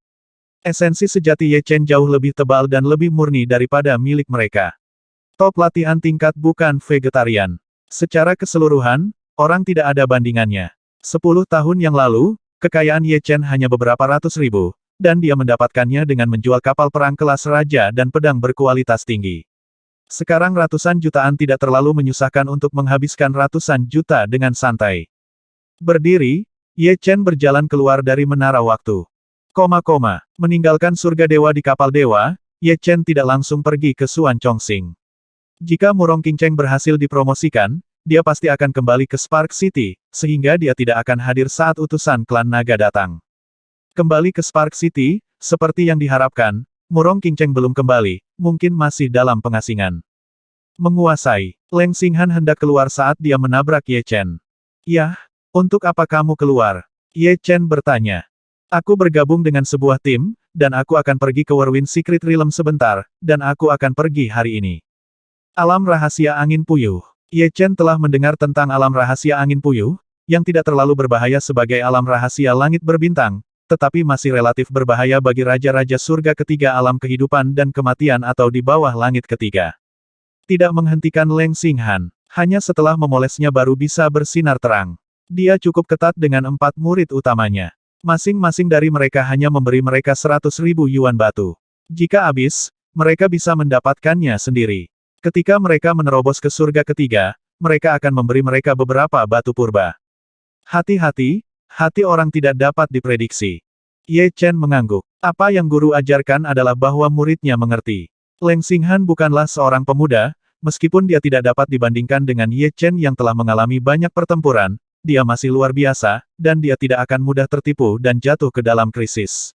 [SPEAKER 1] Esensi sejati Ye Chen jauh lebih tebal dan lebih murni daripada milik mereka. Top latihan tingkat bukan vegetarian. Secara keseluruhan, orang tidak ada bandingannya. 10 tahun yang lalu, kekayaan Ye Chen hanya beberapa ratus ribu, dan dia mendapatkannya dengan menjual kapal perang kelas raja dan pedang berkualitas tinggi. Sekarang ratusan jutaan tidak terlalu menyusahkan untuk menghabiskan ratusan juta dengan santai. Berdiri, Ye Chen berjalan keluar dari menara waktu. Meninggalkan surga dewa di kapal dewa, Ye Chen tidak langsung pergi ke Xuan Chongxing. Jika Murong Qingcheng berhasil dipromosikan, dia pasti akan kembali ke Spark City, sehingga dia tidak akan hadir saat utusan klan naga datang. Kembali ke Spark City, seperti yang diharapkan, Murong Qingcheng belum kembali, mungkin masih dalam pengasingan. Menguasai, Leng Xinghan hendak keluar saat dia menabrak Ye Chen. Yah, untuk apa kamu keluar? Ye Chen bertanya. Aku bergabung dengan sebuah tim, dan aku akan pergi ke Whirlwind Secret Realm sebentar, dan aku akan pergi hari ini. Alam rahasia angin puyuh. Ye Chen telah mendengar tentang alam rahasia angin puyuh, yang tidak terlalu berbahaya sebagai alam rahasia langit berbintang, tetapi masih relatif berbahaya bagi raja-raja surga ketiga alam kehidupan dan kematian atau di bawah langit ketiga. Tidak menghentikan Leng Xinghan, hanya setelah memolesnya baru bisa bersinar terang. Dia cukup ketat dengan 4 murid utamanya. Masing-masing dari mereka hanya memberi mereka 100.000 yuan batu. Jika habis, mereka bisa mendapatkannya sendiri. Ketika mereka menerobos ke surga ketiga, mereka akan memberi mereka beberapa batu purba. Hati-hati, hati orang tidak dapat diprediksi. Ye Chen mengangguk. Apa yang guru ajarkan adalah bahwa muridnya mengerti. Leng Xinghan bukanlah seorang pemuda, meskipun dia tidak dapat dibandingkan dengan Ye Chen yang telah mengalami banyak pertempuran, dia masih luar biasa, dan dia tidak akan mudah tertipu dan jatuh ke dalam krisis.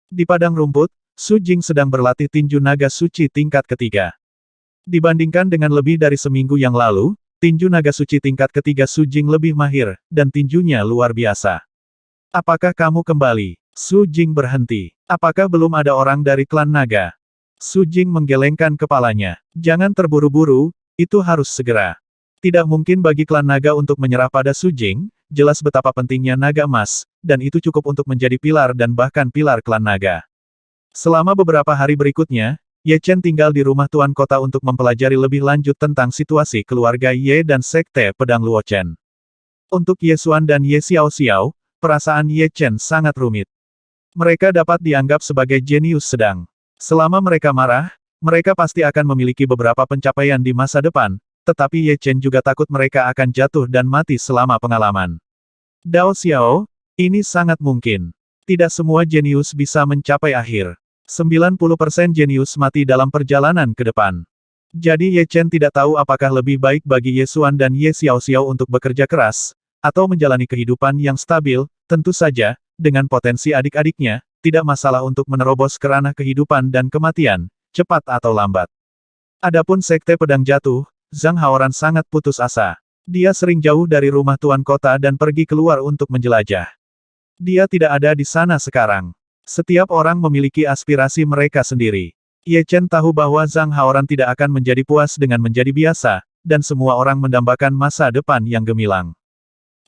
[SPEAKER 1] Di padang rumput, Su Jing sedang berlatih tinju naga suci tingkat ketiga. Dibandingkan dengan lebih dari seminggu yang lalu, tinju naga suci tingkat ketiga Su Jing lebih mahir, dan tinjunya luar biasa. Apakah kamu kembali? Su Jing berhenti. Apakah belum ada orang dari klan naga? Su Jing menggelengkan kepalanya. Jangan terburu-buru, itu harus segera. Tidak mungkin bagi klan naga untuk menyerah pada Su Jing, jelas betapa pentingnya naga emas, dan itu cukup untuk menjadi pilar dan bahkan pilar klan naga. Selama beberapa hari berikutnya, Ye Chen tinggal di rumah tuan kota untuk mempelajari lebih lanjut tentang situasi keluarga Ye dan sekte pedang Luochen. Untuk Ye Xuan dan Ye Xiaoxiao, perasaan Ye Chen sangat rumit. Mereka dapat dianggap sebagai jenius sedang. Selama mereka marah, mereka pasti akan memiliki beberapa pencapaian di masa depan, tetapi Ye Chen juga takut mereka akan jatuh dan mati selama pengalaman. Dao Xiao, ini sangat mungkin. Tidak semua jenius bisa mencapai akhir. 90% jenius mati dalam perjalanan ke depan. Jadi Ye Chen tidak tahu apakah lebih baik bagi Ye Xuan dan Ye Xiaoxiao untuk bekerja keras, atau menjalani kehidupan yang stabil. Tentu saja, dengan potensi adik-adiknya, tidak masalah untuk menerobos ke ranah kehidupan dan kematian, cepat atau lambat. Adapun sekte pedang jatuh, Zhang Haoran sangat putus asa. Dia sering jauh dari rumah tuan kota dan pergi keluar untuk menjelajah. Dia tidak ada di sana sekarang. Setiap orang memiliki aspirasi mereka sendiri. Ye Chen tahu bahwa Zhang Haoran tidak akan menjadi puas dengan menjadi biasa, dan semua orang mendambakan masa depan yang gemilang.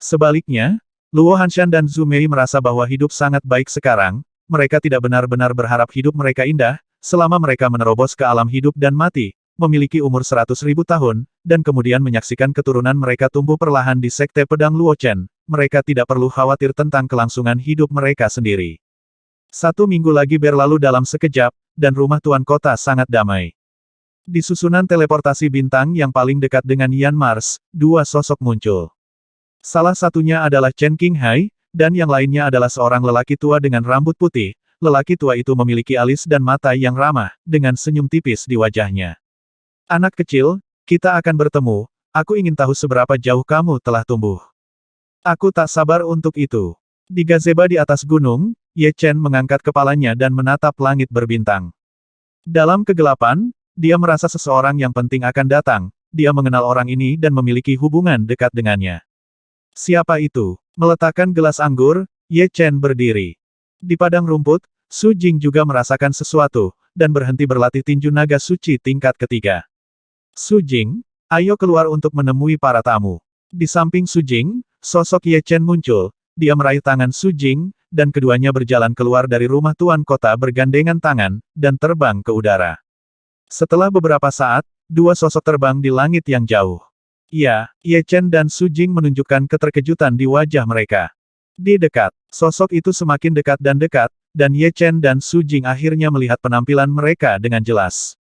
[SPEAKER 1] Sebaliknya, Luo Hanshan dan Zhu Mei merasa bahwa hidup sangat baik sekarang, mereka tidak benar-benar berharap hidup mereka indah, selama mereka menerobos ke alam hidup dan mati, memiliki umur 100.000 tahun, dan kemudian menyaksikan keturunan mereka tumbuh perlahan di sekte pedang Luochen, mereka tidak perlu khawatir tentang kelangsungan hidup mereka sendiri. 1 minggu lagi berlalu dalam sekejap, dan rumah tuan kota sangat damai. Di susunan teleportasi bintang yang paling dekat dengan Yan Mars, 2 sosok muncul. Salah satunya adalah Chen Qinghai, dan yang lainnya adalah seorang lelaki tua dengan rambut putih. Lelaki tua itu memiliki alis dan mata yang ramah, dengan senyum tipis di wajahnya. Anak kecil, kita akan bertemu, aku ingin tahu seberapa jauh kamu telah tumbuh. Aku tak sabar untuk itu. Di gazebo di atas gunung, Ye Chen mengangkat kepalanya dan menatap langit berbintang. Dalam kegelapan, dia merasa seseorang yang penting akan datang, dia mengenal orang ini dan memiliki hubungan dekat dengannya. Siapa itu? Meletakkan gelas anggur, Ye Chen berdiri. Di padang rumput, Su Jing juga merasakan sesuatu, dan berhenti berlatih tinju naga suci tingkat ketiga. Su Jing, ayo keluar untuk menemui para tamu. Di samping Su Jing, sosok Ye Chen muncul, dia meraih tangan Su Jing, dan keduanya berjalan keluar dari rumah tuan kota bergandengan tangan, dan terbang ke udara. Setelah beberapa saat, 2 sosok terbang di langit yang jauh. Ya, Ye Chen dan Su Jing menunjukkan keterkejutan di wajah mereka. Di dekat, sosok itu semakin dekat, dan Ye Chen dan Su Jing akhirnya melihat penampilan mereka dengan jelas.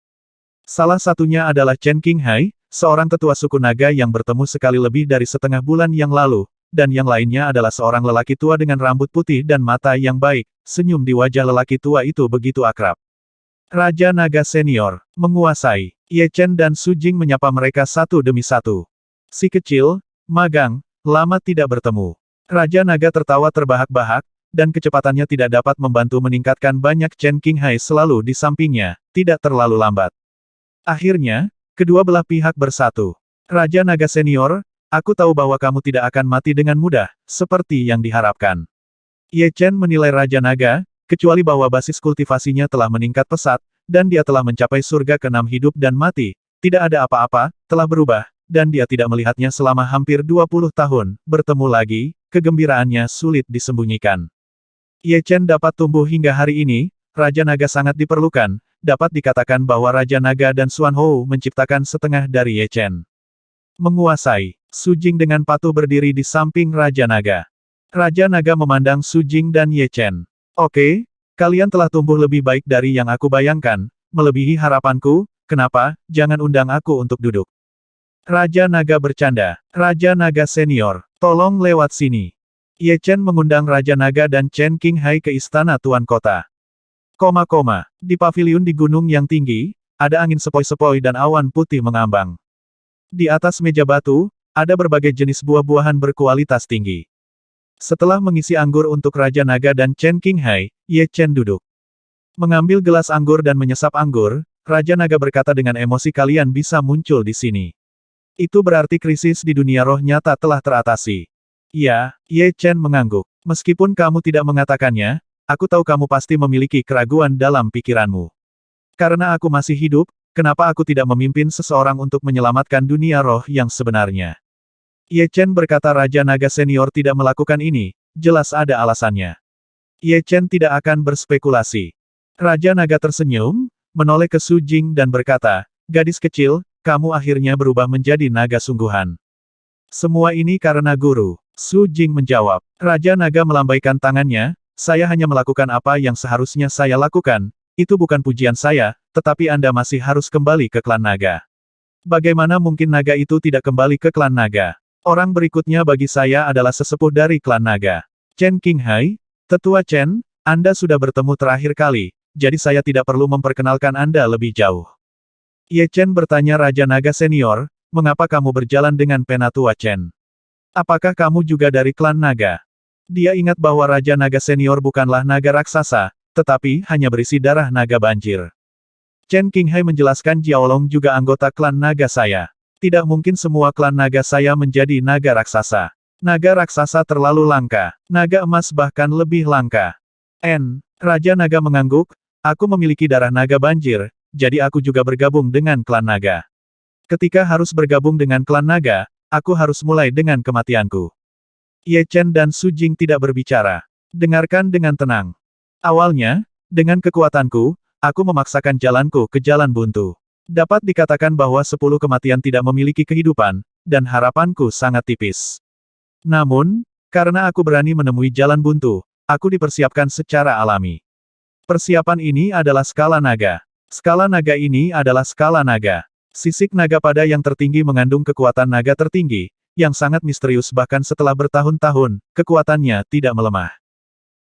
[SPEAKER 1] Salah satunya adalah Chen Qinghai, seorang tetua suku naga yang bertemu sekali lebih dari setengah bulan yang lalu, dan yang lainnya adalah seorang lelaki tua dengan rambut putih dan mata yang baik, senyum di wajah lelaki tua itu begitu akrab. Raja Naga Senior, menguasai. Ye Chen dan Su Jing menyapa mereka satu demi satu. Si kecil, magang, lama tidak bertemu. Raja Naga tertawa terbahak-bahak, dan kecepatannya tidak dapat membantu meningkatkan banyak. Chen Qinghai selalu di sampingnya, tidak terlalu lambat. Akhirnya, kedua belah pihak bersatu. Raja Naga Senior, aku tahu bahwa kamu tidak akan mati dengan mudah, seperti yang diharapkan. Ye Chen menilai Raja Naga, kecuali bahwa basis kultivasinya telah meningkat pesat, dan dia telah mencapai surga ke-6 hidup dan mati, tidak ada apa-apa, telah berubah, dan dia tidak melihatnya selama hampir 20 tahun, bertemu lagi, kegembiraannya sulit disembunyikan. Ye Chen dapat tumbuh hingga hari ini, Raja Naga sangat diperlukan, dapat dikatakan bahwa Raja Naga dan Xuan Hou menciptakan setengah dari Ye Chen. Menguasai, Su Jing dengan patuh berdiri di samping Raja Naga. Raja Naga memandang Su Jing dan Ye Chen. Oke, kalian telah tumbuh lebih baik dari yang aku bayangkan, melebihi harapanku, kenapa, jangan undang aku untuk duduk. Raja Naga bercanda. Raja Naga senior, tolong lewat sini. Ye Chen mengundang Raja Naga dan Chen Qinghai ke istana Tuan Kota. Di paviliun di gunung yang tinggi, ada angin sepoi-sepoi dan awan putih mengambang. Di atas meja batu, ada berbagai jenis buah-buahan berkualitas tinggi. Setelah mengisi anggur untuk Raja Naga dan Chen Qinghai, Ye Chen duduk. Mengambil gelas anggur dan menyesap anggur, Raja Naga berkata dengan emosi, kalian bisa muncul di sini. Itu berarti krisis di dunia roh nyata telah teratasi. Ya, Ye Chen mengangguk. Meskipun kamu tidak mengatakannya, aku tahu kamu pasti memiliki keraguan dalam pikiranmu. Karena aku masih hidup, kenapa aku tidak memimpin seseorang untuk menyelamatkan dunia roh yang sebenarnya? Ye Chen berkata Raja Naga senior tidak melakukan ini, jelas ada alasannya. Ye Chen tidak akan berspekulasi. Raja Naga tersenyum, menoleh ke Su Jing dan berkata, gadis kecil, kamu akhirnya berubah menjadi naga sungguhan. Semua ini karena guru. Su Jing menjawab. Raja Naga melambaikan tangannya, saya hanya melakukan apa yang seharusnya saya lakukan, itu bukan pujian saya, tetapi Anda masih harus kembali ke klan naga. Bagaimana mungkin naga itu tidak kembali ke klan naga? Orang berikutnya bagi saya adalah sesepuh dari klan naga. Chen Qinghai, Tetua Chen, Anda sudah bertemu terakhir kali, jadi saya tidak perlu memperkenalkan Anda lebih jauh. Ye Chen bertanya Raja Naga senior, mengapa kamu berjalan dengan Penatua Chen? Apakah kamu juga dari klan naga? Dia ingat bahwa Raja Naga senior bukanlah naga raksasa, tetapi hanya berisi darah naga banjir. Chen Qinghai menjelaskan Jiaolong juga anggota klan naga saya. Tidak mungkin semua klan naga saya menjadi naga raksasa. Naga raksasa terlalu langka. Naga emas bahkan lebih langka. Raja Naga mengangguk, aku memiliki darah naga banjir, jadi aku juga bergabung dengan klan naga. Ketika harus bergabung dengan klan naga, aku harus mulai dengan kematianku. Ye Chen dan Su Jing tidak berbicara. Dengarkan dengan tenang. Awalnya, dengan kekuatanku, aku memaksakan jalanku ke jalan buntu. Dapat dikatakan bahwa 10 kematian tidak memiliki kehidupan, dan harapanku sangat tipis. Namun, karena aku berani menemui jalan buntu, aku dipersiapkan secara alami. Persiapan ini adalah skala naga. Skala naga ini adalah skala naga. Sisik naga pada yang tertinggi mengandung kekuatan naga tertinggi, yang sangat misterius bahkan setelah bertahun-tahun, kekuatannya tidak melemah.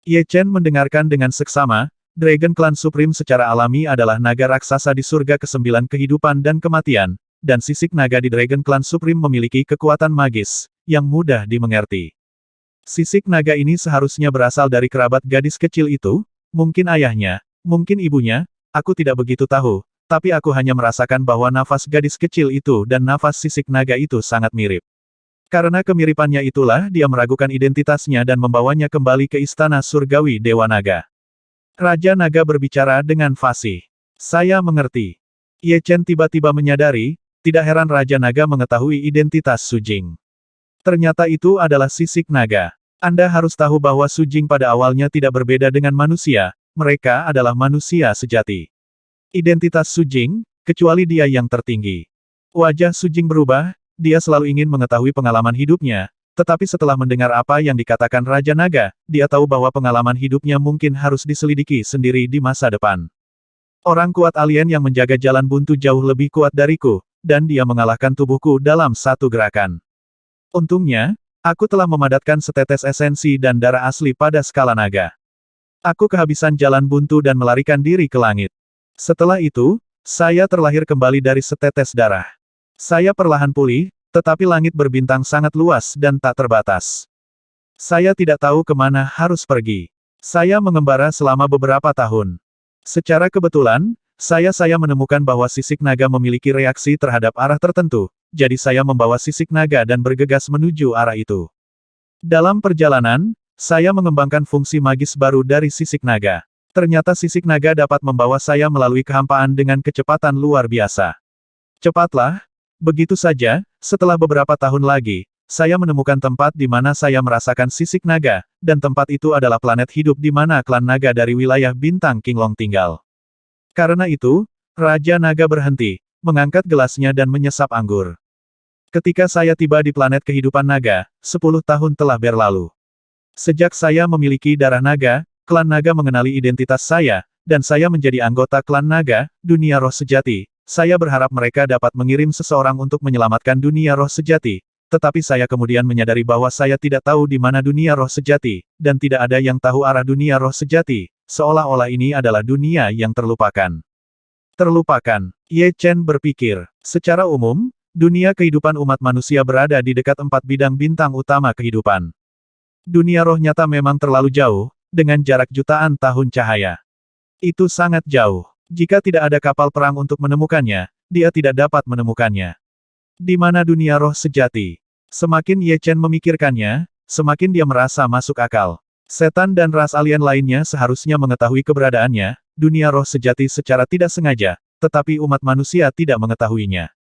[SPEAKER 1] Ye Chen mendengarkan dengan seksama, Dragon Clan Supreme secara alami adalah naga raksasa di surga ke-9 kehidupan dan kematian, dan sisik naga di Dragon Clan Supreme memiliki kekuatan magis, yang mudah dimengerti. Sisik naga ini seharusnya berasal dari kerabat gadis kecil itu, mungkin ayahnya, mungkin ibunya, aku tidak begitu tahu, tapi aku hanya merasakan bahwa nafas gadis kecil itu dan nafas sisik naga itu sangat mirip. Karena kemiripannya itulah dia meragukan identitasnya dan membawanya kembali ke istana surgawi Dewa Naga. Raja Naga berbicara dengan fasih. Saya mengerti. Ye Chen tiba-tiba menyadari, tidak heran Raja Naga mengetahui identitas Su Jing. Ternyata itu adalah sisik naga. Anda harus tahu bahwa Su Jing pada awalnya tidak berbeda dengan manusia, mereka adalah manusia sejati. Identitas Su Jing, kecuali dia yang tertinggi. Wajah Su Jing berubah, dia selalu ingin mengetahui pengalaman hidupnya, tetapi setelah mendengar apa yang dikatakan Raja Naga, dia tahu bahwa pengalaman hidupnya mungkin harus diselidiki sendiri di masa depan. Orang kuat alien yang menjaga jalan buntu jauh lebih kuat dariku, dan dia mengalahkan tubuhku dalam satu gerakan. Untungnya, aku telah memadatkan setetes esensi dan darah asli pada skala naga. Aku kehabisan jalan buntu dan melarikan diri ke langit. Setelah itu, saya terlahir kembali dari setetes darah. Saya perlahan pulih, tetapi langit berbintang sangat luas dan tak terbatas. Saya tidak tahu kemana harus pergi. Saya mengembara selama beberapa tahun. Secara kebetulan, saya menemukan bahwa sisik naga memiliki reaksi terhadap arah tertentu, jadi saya membawa sisik naga dan bergegas menuju arah itu. Dalam perjalanan, saya mengembangkan fungsi magis baru dari sisik naga. Ternyata sisik naga dapat membawa saya melalui kehampaan dengan kecepatan luar biasa. Cepatlah, begitu saja, setelah beberapa tahun lagi, saya menemukan tempat di mana saya merasakan sisik naga, dan tempat itu adalah planet hidup di mana klan naga dari wilayah bintang Qinglong tinggal. Karena itu, Raja Naga berhenti, mengangkat gelasnya dan menyesap anggur. Ketika saya tiba di planet kehidupan naga, 10 tahun telah berlalu. Sejak saya memiliki darah naga, klan naga mengenali identitas saya, dan saya menjadi anggota klan naga, dunia roh sejati. Saya berharap mereka dapat mengirim seseorang untuk menyelamatkan dunia roh sejati. Tetapi saya kemudian menyadari bahwa saya tidak tahu di mana dunia roh sejati, dan tidak ada yang tahu arah dunia roh sejati, seolah-olah ini adalah dunia yang terlupakan. Terlupakan, Ye Chen berpikir. Secara umum, dunia kehidupan umat manusia berada di dekat 4 bidang bintang utama kehidupan. Dunia roh nyata memang terlalu jauh, dengan jarak jutaan tahun cahaya. Itu sangat jauh. Jika tidak ada kapal perang untuk menemukannya, dia tidak dapat menemukannya. Di mana dunia roh sejati? Semakin Ye Chen memikirkannya, semakin dia merasa masuk akal. Setan dan ras alien lainnya seharusnya mengetahui keberadaannya, dunia roh sejati secara tidak sengaja, tetapi umat manusia tidak mengetahuinya.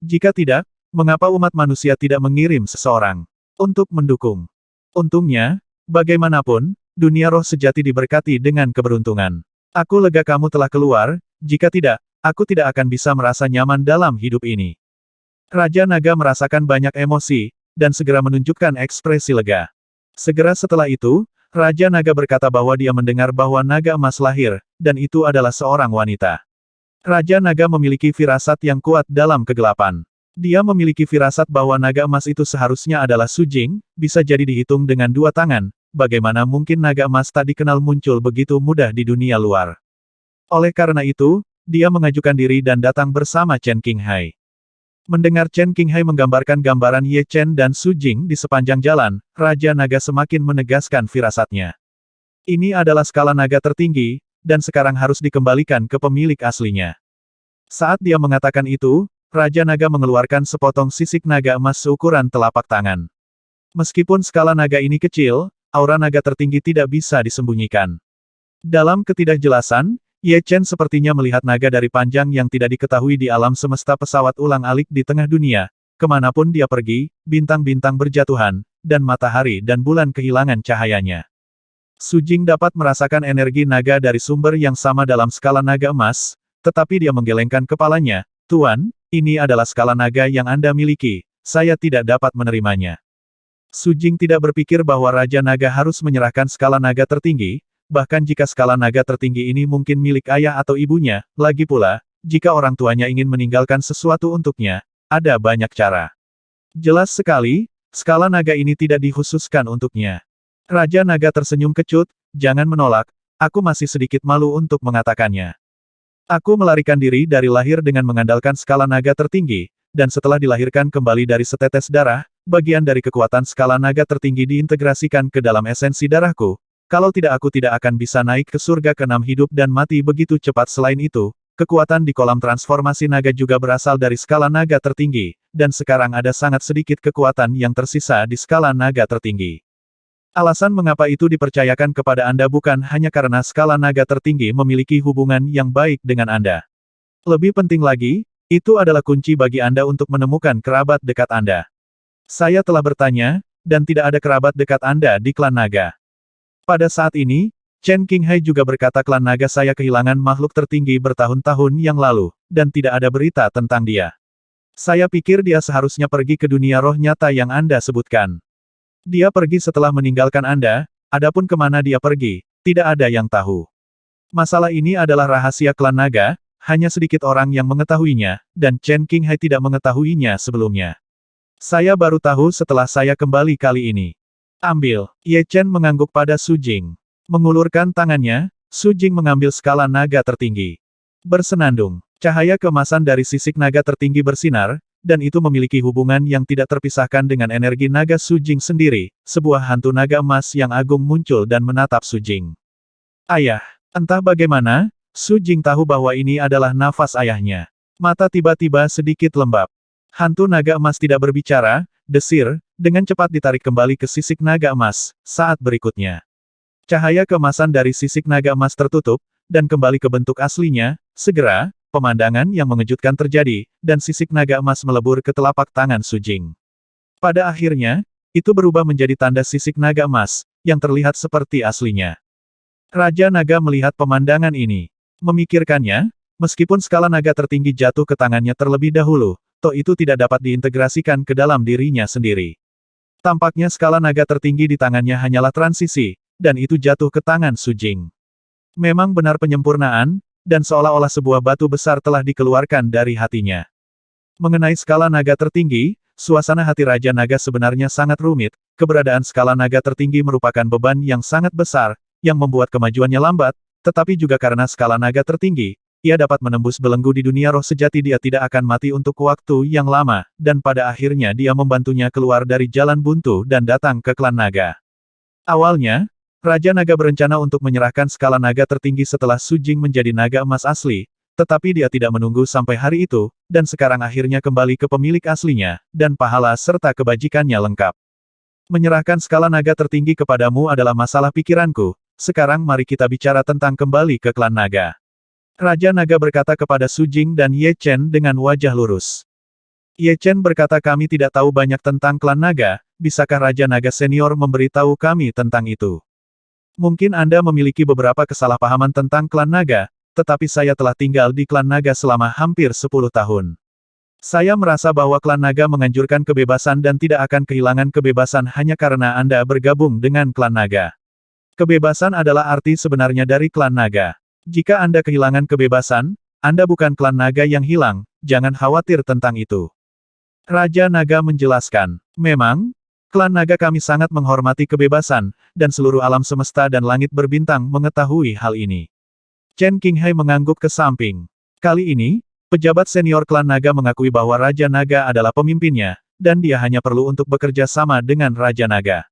[SPEAKER 1] Jika tidak, mengapa umat manusia tidak mengirim seseorang untuk mendukung? Untungnya, bagaimanapun, dunia roh sejati diberkati dengan keberuntungan. Aku lega kamu telah keluar, jika tidak, aku tidak akan bisa merasa nyaman dalam hidup ini. Raja Naga merasakan banyak emosi, dan segera menunjukkan ekspresi lega. Segera setelah itu, Raja Naga berkata bahwa dia mendengar bahwa naga emas lahir, dan itu adalah seorang wanita. Raja Naga memiliki firasat yang kuat dalam kegelapan. Dia memiliki firasat bahwa naga emas itu seharusnya adalah Su Jing, bisa jadi dihitung dengan 2 tangan, bagaimana mungkin naga emas tak dikenal muncul begitu mudah di dunia luar. Oleh karena itu, dia mengajukan diri dan datang bersama Chen Qinghai. Mendengar Chen Qinghai menggambarkan gambaran Ye Chen dan Su Jing di sepanjang jalan, Raja Naga semakin menegaskan firasatnya. Ini adalah skala naga tertinggi, dan sekarang harus dikembalikan ke pemilik aslinya. Saat dia mengatakan itu, Raja Naga mengeluarkan sepotong sisik naga emas seukuran telapak tangan. Meskipun skala naga ini kecil, aura naga tertinggi tidak bisa disembunyikan. Dalam ketidakjelasan, Ye Chen sepertinya melihat naga dari panjang yang tidak diketahui di alam semesta pesawat ulang-alik di tengah dunia. Kemanapun dia pergi, bintang-bintang berjatuhan, dan matahari dan bulan kehilangan cahayanya. Su Jing dapat merasakan energi naga dari sumber yang sama dalam skala naga emas, tetapi dia menggelengkan kepalanya. Tuan, ini adalah skala naga yang Anda miliki, saya tidak dapat menerimanya. Su Jing tidak berpikir bahwa Raja Naga harus menyerahkan skala naga tertinggi, bahkan jika skala naga tertinggi ini mungkin milik ayah atau ibunya, lagi pula, jika orang tuanya ingin meninggalkan sesuatu untuknya, ada banyak cara. Jelas sekali, skala naga ini tidak dikhususkan untuknya. Raja Naga tersenyum kecut, jangan menolak, aku masih sedikit malu untuk mengatakannya. Aku melarikan diri dari lahir dengan mengandalkan skala naga tertinggi, dan setelah dilahirkan kembali dari setetes darah, bagian dari kekuatan skala naga tertinggi diintegrasikan ke dalam esensi darahku. Kalau tidak aku tidak akan bisa naik ke surga ke-6 hidup dan mati begitu cepat. Selain itu, kekuatan di kolam transformasi naga juga berasal dari skala naga tertinggi, dan sekarang ada sangat sedikit kekuatan yang tersisa di skala naga tertinggi. Alasan mengapa itu dipercayakan kepada Anda bukan hanya karena skala naga tertinggi memiliki hubungan yang baik dengan Anda. Lebih penting lagi, itu adalah kunci bagi Anda untuk menemukan kerabat dekat Anda. Saya telah bertanya, dan tidak ada kerabat dekat Anda di klan naga. Pada saat ini, Chen Qinghai juga berkata klan naga saya kehilangan makhluk tertinggi bertahun-tahun yang lalu, dan tidak ada berita tentang dia. Saya pikir dia seharusnya pergi ke dunia roh nyata yang Anda sebutkan. Dia pergi setelah meninggalkan Anda, adapun kemana dia pergi, tidak ada yang tahu. Masalah ini adalah rahasia klan naga, hanya sedikit orang yang mengetahuinya, dan Chen Qinghai tidak mengetahuinya sebelumnya. Saya baru tahu setelah saya kembali kali ini. Ambil. Ye Chen mengangguk pada Su Jing. Mengulurkan tangannya, Su Jing mengambil skala naga tertinggi. Bersenandung. Cahaya keemasan dari sisik naga tertinggi bersinar, dan itu memiliki hubungan yang tidak terpisahkan dengan energi naga Su Jing sendiri. Sebuah hantu naga emas yang agung muncul dan menatap Su Jing. Ayah. Entah bagaimana, Su Jing tahu bahwa ini adalah nafas ayahnya. Mata tiba-tiba sedikit lembab. Hantu naga emas tidak berbicara, desir, dengan cepat ditarik kembali ke sisik naga emas. Saat berikutnya, cahaya keemasan dari sisik naga emas tertutup, dan kembali ke bentuk aslinya. Segera, pemandangan yang mengejutkan terjadi, dan sisik naga emas melebur ke telapak tangan Su Jing. Pada akhirnya, itu berubah menjadi tanda sisik naga emas, yang terlihat seperti aslinya. Raja Naga melihat pemandangan ini. Memikirkannya, meskipun skala naga tertinggi jatuh ke tangannya terlebih dahulu, toh itu tidak dapat diintegrasikan ke dalam dirinya sendiri. Tampaknya skala naga tertinggi di tangannya hanyalah transisi, dan itu jatuh ke tangan Su Jing. Memang benar penyempurnaan, dan seolah-olah sebuah batu besar telah dikeluarkan dari hatinya. Mengenai skala naga tertinggi, suasana hati Raja Naga sebenarnya sangat rumit. Keberadaan skala naga tertinggi merupakan beban yang sangat besar, yang membuat kemajuannya lambat, tetapi juga karena skala naga tertinggi, ia dapat menembus belenggu di dunia roh sejati. Dia tidak akan mati untuk waktu yang lama, dan pada akhirnya dia membantunya keluar dari jalan buntu dan datang ke klan naga. Awalnya, Raja Naga berencana untuk menyerahkan skala naga tertinggi setelah Su Jing menjadi naga emas asli, tetapi dia tidak menunggu sampai hari itu, dan sekarang akhirnya kembali ke pemilik aslinya, dan pahala serta kebajikannya lengkap. Menyerahkan skala naga tertinggi kepadamu adalah masalah pikiranku, sekarang mari kita bicara tentang kembali ke klan naga. Raja Naga berkata kepada Su Jing dan Ye Chen dengan wajah lurus. Ye Chen berkata, kami tidak tahu banyak tentang klan naga, bisakah Raja Naga Senior memberitahu kami tentang itu? Mungkin Anda memiliki beberapa kesalahpahaman tentang klan naga, tetapi saya telah tinggal di klan naga selama hampir 10 tahun. Saya merasa bahwa klan naga menganjurkan kebebasan dan tidak akan kehilangan kebebasan hanya karena Anda bergabung dengan klan naga. Kebebasan adalah arti sebenarnya dari klan naga. Jika Anda kehilangan kebebasan, Anda bukan klan naga yang hilang, jangan khawatir tentang itu. Raja Naga menjelaskan, memang, klan naga kami sangat menghormati kebebasan, dan seluruh alam semesta dan langit berbintang mengetahui hal ini. Chen Qinghai mengangguk ke samping. Kali ini, pejabat senior klan naga mengakui bahwa Raja Naga adalah pemimpinnya, dan dia hanya perlu untuk bekerja sama dengan Raja Naga.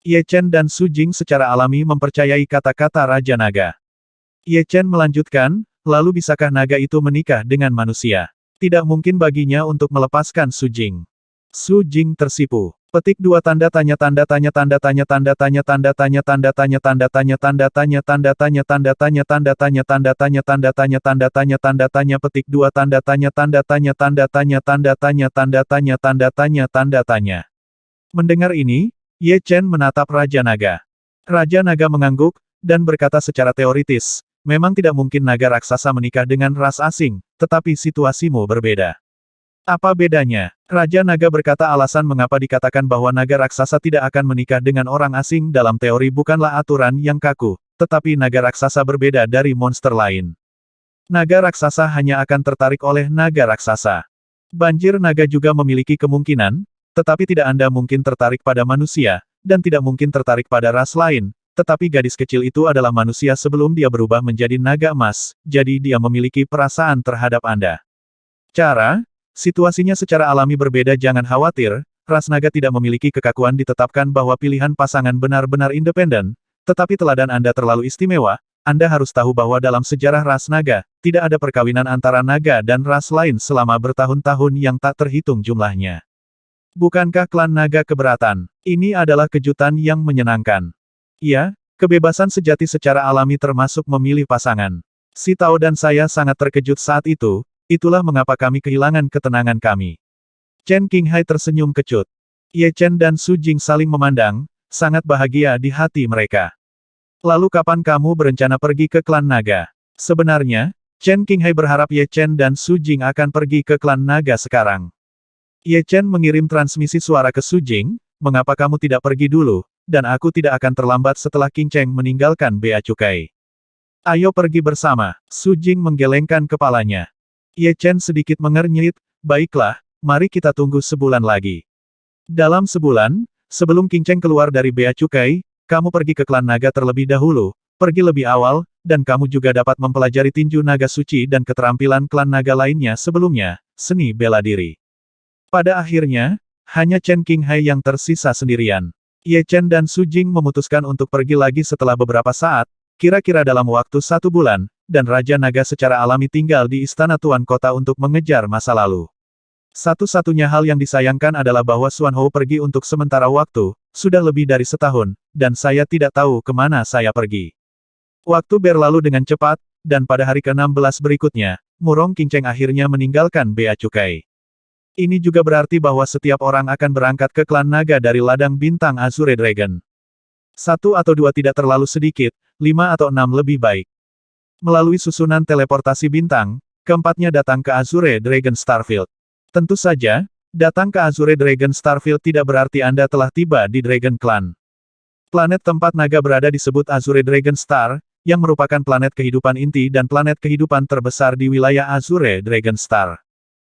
[SPEAKER 1] Ye Chen dan Su Jing secara alami mempercayai kata-kata Raja Naga. Ye Chen melanjutkan, lalu bisakah naga itu menikah dengan manusia? Tidak mungkin baginya untuk melepaskan Su Jing. Su Jing tersipu. Petik 2 tanda tanya tanda tanya tanda tanya tanda tanya tanda tanya tanda tanya tanda tanya tanda tanya tanda tanya tanda tanya tanda tanya tanda tanya tanda tanya tanda tanya tanda tanya petik 2 tanda tanya tanda tanya tanda tanya tanda tanya tanda tanya tanda tanya tanda tanya. Mendengar ini, Ye Chen menatap Raja Naga. Raja Naga mengangguk, dan berkata secara teoritis, memang tidak mungkin naga raksasa menikah dengan ras asing, tetapi situasimu berbeda. Apa bedanya? Raja Naga berkata alasan mengapa dikatakan bahwa naga raksasa tidak akan menikah dengan orang asing dalam teori bukanlah aturan yang kaku, tetapi naga raksasa berbeda dari monster lain. Naga raksasa hanya akan tertarik oleh naga raksasa. Banjir naga juga memiliki kemungkinan, tetapi tidak Anda mungkin tertarik pada manusia, dan tidak mungkin tertarik pada ras lain, tetapi gadis kecil itu adalah manusia sebelum dia berubah menjadi naga emas, jadi dia memiliki perasaan terhadap Anda. Situasinya secara alami berbeda. Jangan khawatir, ras naga tidak memiliki kekakuan. Ditetapkan bahwa pilihan pasangan benar-benar independen, tetapi teladan Anda terlalu istimewa. Anda harus tahu bahwa dalam sejarah ras naga, tidak ada perkawinan antara naga dan ras lain selama bertahun-tahun yang tak terhitung jumlahnya. Bukankah klan naga keberatan? Ini adalah kejutan yang menyenangkan. Ya, kebebasan sejati secara alami termasuk memilih pasangan. Si Tao dan saya sangat terkejut saat itu. Itulah mengapa kami kehilangan ketenangan kami. Chen Qinghai tersenyum kecut. Ye Chen dan Su Jing saling memandang, sangat bahagia di hati mereka. Lalu kapan kamu berencana pergi ke klan naga? Sebenarnya, Chen Qinghai berharap Ye Chen dan Su Jing akan pergi ke klan naga sekarang. Ye Chen mengirim transmisi suara ke Su Jing, mengapa kamu tidak pergi dulu, dan aku tidak akan terlambat setelah Qing Cheng meninggalkan Bea Cukai. Ayo pergi bersama. Su Jing menggelengkan kepalanya. Ye Chen sedikit mengernyit, baiklah, mari kita tunggu sebulan lagi. Dalam sebulan, sebelum Qing Cheng keluar dari Bea Cukai, kamu pergi ke klan naga terlebih dahulu, pergi lebih awal, dan kamu juga dapat mempelajari tinju naga suci dan keterampilan klan naga lainnya sebelumnya, seni bela diri. Pada akhirnya, hanya Chen Qinghai yang tersisa sendirian. Ye Chen dan Su Jing memutuskan untuk pergi lagi setelah beberapa saat, kira-kira dalam waktu 1 bulan, dan Raja Naga secara alami tinggal di istana Tuan Kota untuk mengejar masa lalu. Satu-satunya hal yang disayangkan adalah bahwa Xuan Hou pergi untuk sementara waktu, sudah lebih dari setahun, dan saya tidak tahu kemana saya pergi. Waktu berlalu dengan cepat, dan pada hari ke-16 berikutnya, Murong Qingcheng akhirnya meninggalkan Bea Cukai. Ini juga berarti bahwa setiap orang akan berangkat ke klan naga dari ladang bintang Azure Dragon. 1 atau 2 tidak terlalu sedikit, 5 atau 6 lebih baik. Melalui susunan teleportasi bintang, keempatnya datang ke Azure Dragon Starfield. Tentu saja, datang ke Azure Dragon Starfield tidak berarti Anda telah tiba di Dragon Clan. Planet tempat naga berada disebut Azure Dragon Star, yang merupakan planet kehidupan inti dan planet kehidupan terbesar di wilayah Azure Dragon Star.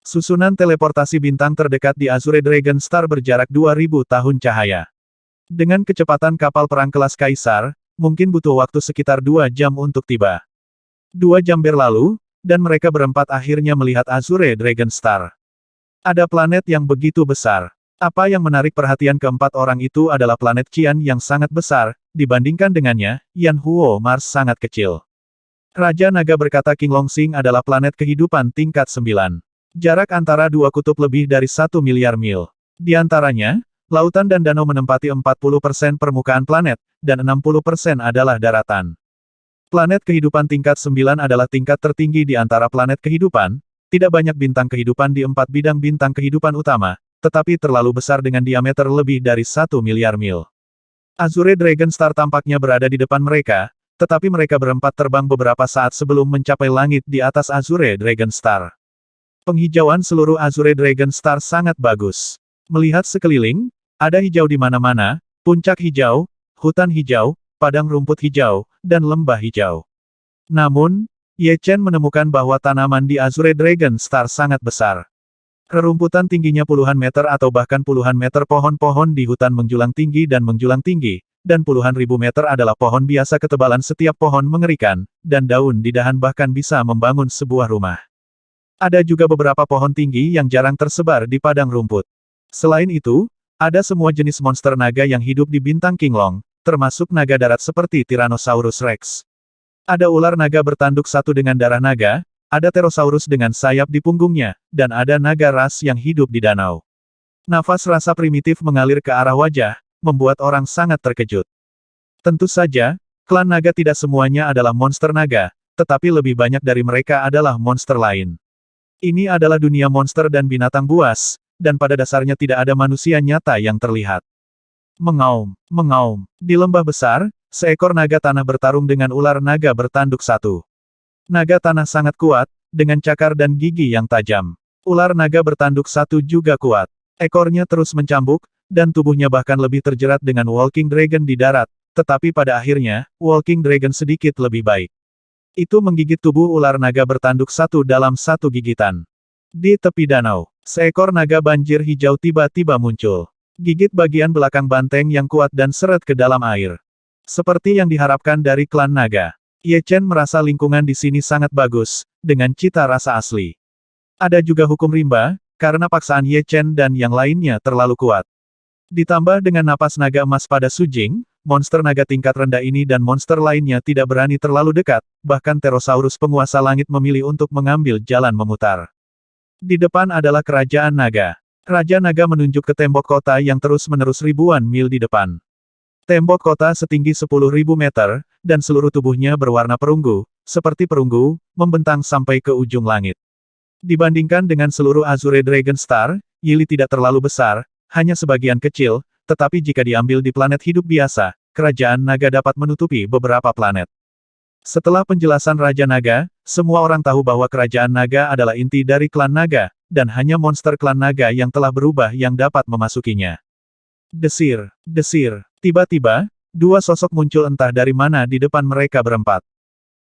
[SPEAKER 1] Susunan teleportasi bintang terdekat di Azure Dragon Star berjarak 2000 tahun cahaya. Dengan kecepatan kapal perang kelas Kaisar, mungkin butuh waktu sekitar 2 jam untuk tiba. 2 jam berlalu, dan mereka berempat akhirnya melihat Azure Dragon Star. Ada planet yang begitu besar. Apa yang menarik perhatian keempat orang itu adalah planet Qian yang sangat besar, dibandingkan dengannya, Yan Huo Mars sangat kecil. Raja Naga berkata King Longsing adalah planet kehidupan tingkat 9. Jarak antara dua kutub lebih dari 1 miliar mil. Di antaranya, lautan dan danau menempati 40% permukaan planet, dan 60% adalah daratan. Planet kehidupan tingkat 9 adalah tingkat tertinggi di antara planet kehidupan, tidak banyak bintang kehidupan di 4 bidang bintang kehidupan utama, tetapi terlalu besar dengan diameter lebih dari 1 miliar mil. Azure Dragon Star tampaknya berada di depan mereka, tetapi mereka berempat terbang beberapa saat sebelum mencapai langit di atas Azure Dragon Star. Penghijauan seluruh Azure Dragon Star sangat bagus. Melihat sekeliling, ada hijau di mana-mana, puncak hijau, hutan hijau, padang rumput hijau, dan lembah hijau. Namun, Ye Chen menemukan bahwa tanaman di Azure Dragon Star sangat besar. Rerumputan tingginya puluhan meter atau bahkan puluhan meter pohon-pohon di hutan menjulang tinggi, dan puluhan ribu meter adalah pohon biasa ketebalan setiap pohon mengerikan, dan daun di dahan bahkan bisa membangun sebuah rumah. Ada juga beberapa pohon tinggi yang jarang tersebar di padang rumput. Selain itu, ada semua jenis monster naga yang hidup di bintang Qinglong, termasuk naga darat seperti Tyrannosaurus Rex. Ada ular naga bertanduk satu dengan darah naga, ada Pterosaurus dengan sayap di punggungnya, dan ada naga ras yang hidup di danau. Nafas rasa primitif mengalir ke arah wajah, membuat orang sangat terkejut. Tentu saja, klan naga tidak semuanya adalah monster naga, tetapi lebih banyak dari mereka adalah monster lain. Ini adalah dunia monster dan binatang buas, dan pada dasarnya tidak ada manusia nyata yang terlihat. Mengaum, mengaum. Di lembah besar, seekor naga tanah bertarung dengan ular naga bertanduk satu. Naga tanah sangat kuat, dengan cakar dan gigi yang tajam. Ular naga bertanduk satu juga kuat. Ekornya terus mencambuk, dan tubuhnya bahkan lebih terjerat dengan Walking Dragon di darat, tetapi pada akhirnya, Walking Dragon sedikit lebih baik. Itu menggigit tubuh ular naga bertanduk satu dalam satu gigitan. Di tepi danau, seekor naga banjir hijau tiba-tiba muncul. Gigit bagian belakang banteng yang kuat dan seret ke dalam air. Seperti yang diharapkan dari klan naga. Ye Chen merasa lingkungan di sini sangat bagus, dengan cita rasa asli. Ada juga hukum rimba, karena paksaan Ye Chen dan yang lainnya terlalu kuat. Ditambah dengan napas naga emas pada Su Jing, monster naga tingkat rendah ini dan monster lainnya tidak berani terlalu dekat, bahkan Pterosaurus penguasa langit memilih untuk mengambil jalan memutar. Di depan adalah kerajaan naga. Raja naga menunjuk ke tembok kota yang terus-menerus ribuan mil di depan. Tembok kota setinggi 10.000 meter, dan seluruh tubuhnya berwarna perunggu, seperti perunggu, membentang sampai ke ujung langit. Dibandingkan dengan seluruh Azure Dragon Star, Yili tidak terlalu besar, hanya sebagian kecil, tetapi jika diambil di planet hidup biasa, kerajaan naga dapat menutupi beberapa planet. Setelah penjelasan Raja Naga, semua orang tahu bahwa kerajaan naga adalah inti dari klan naga, dan hanya monster klan naga yang telah berubah yang dapat memasukinya. Desir, desir. Tiba-tiba, dua sosok muncul entah dari mana di depan mereka berempat.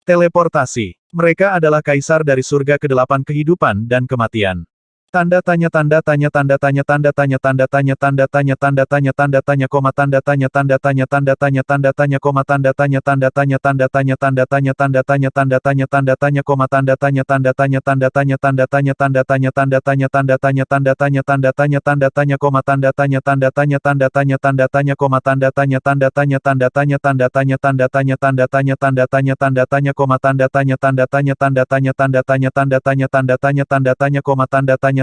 [SPEAKER 1] Teleportasi. Mereka adalah kaisar dari surga ke-8 kehidupan dan kematian. Tanda tanya tanda tanya tanda tanya tanda tanya tanda tanya tanda tanya tanda tanya tanda tanya koma tanda tanya tanda tanya tanda tanya tanda tanya koma tanda tanya tanda tanya tanda tanya tanda tanya tanda tanya tanda tanya tanda tanya koma tanda tanya tanda tanya tanda tanya tanda tanya tanda tanya tanda tanya tanda tanya tanda tanya tanda tanya tanda tanya koma tanda tanya tanda tanya tanda tanya tanda tanya koma tanda tanya tanda tanya tanda tanya tanda tanya tanda tanya tanda tanya tanda tanya tanda tanya koma tanda tanya tanda tanya tanda tanya tanda tanya tanda tanya tanda tanya tanda tanya koma tanda tanya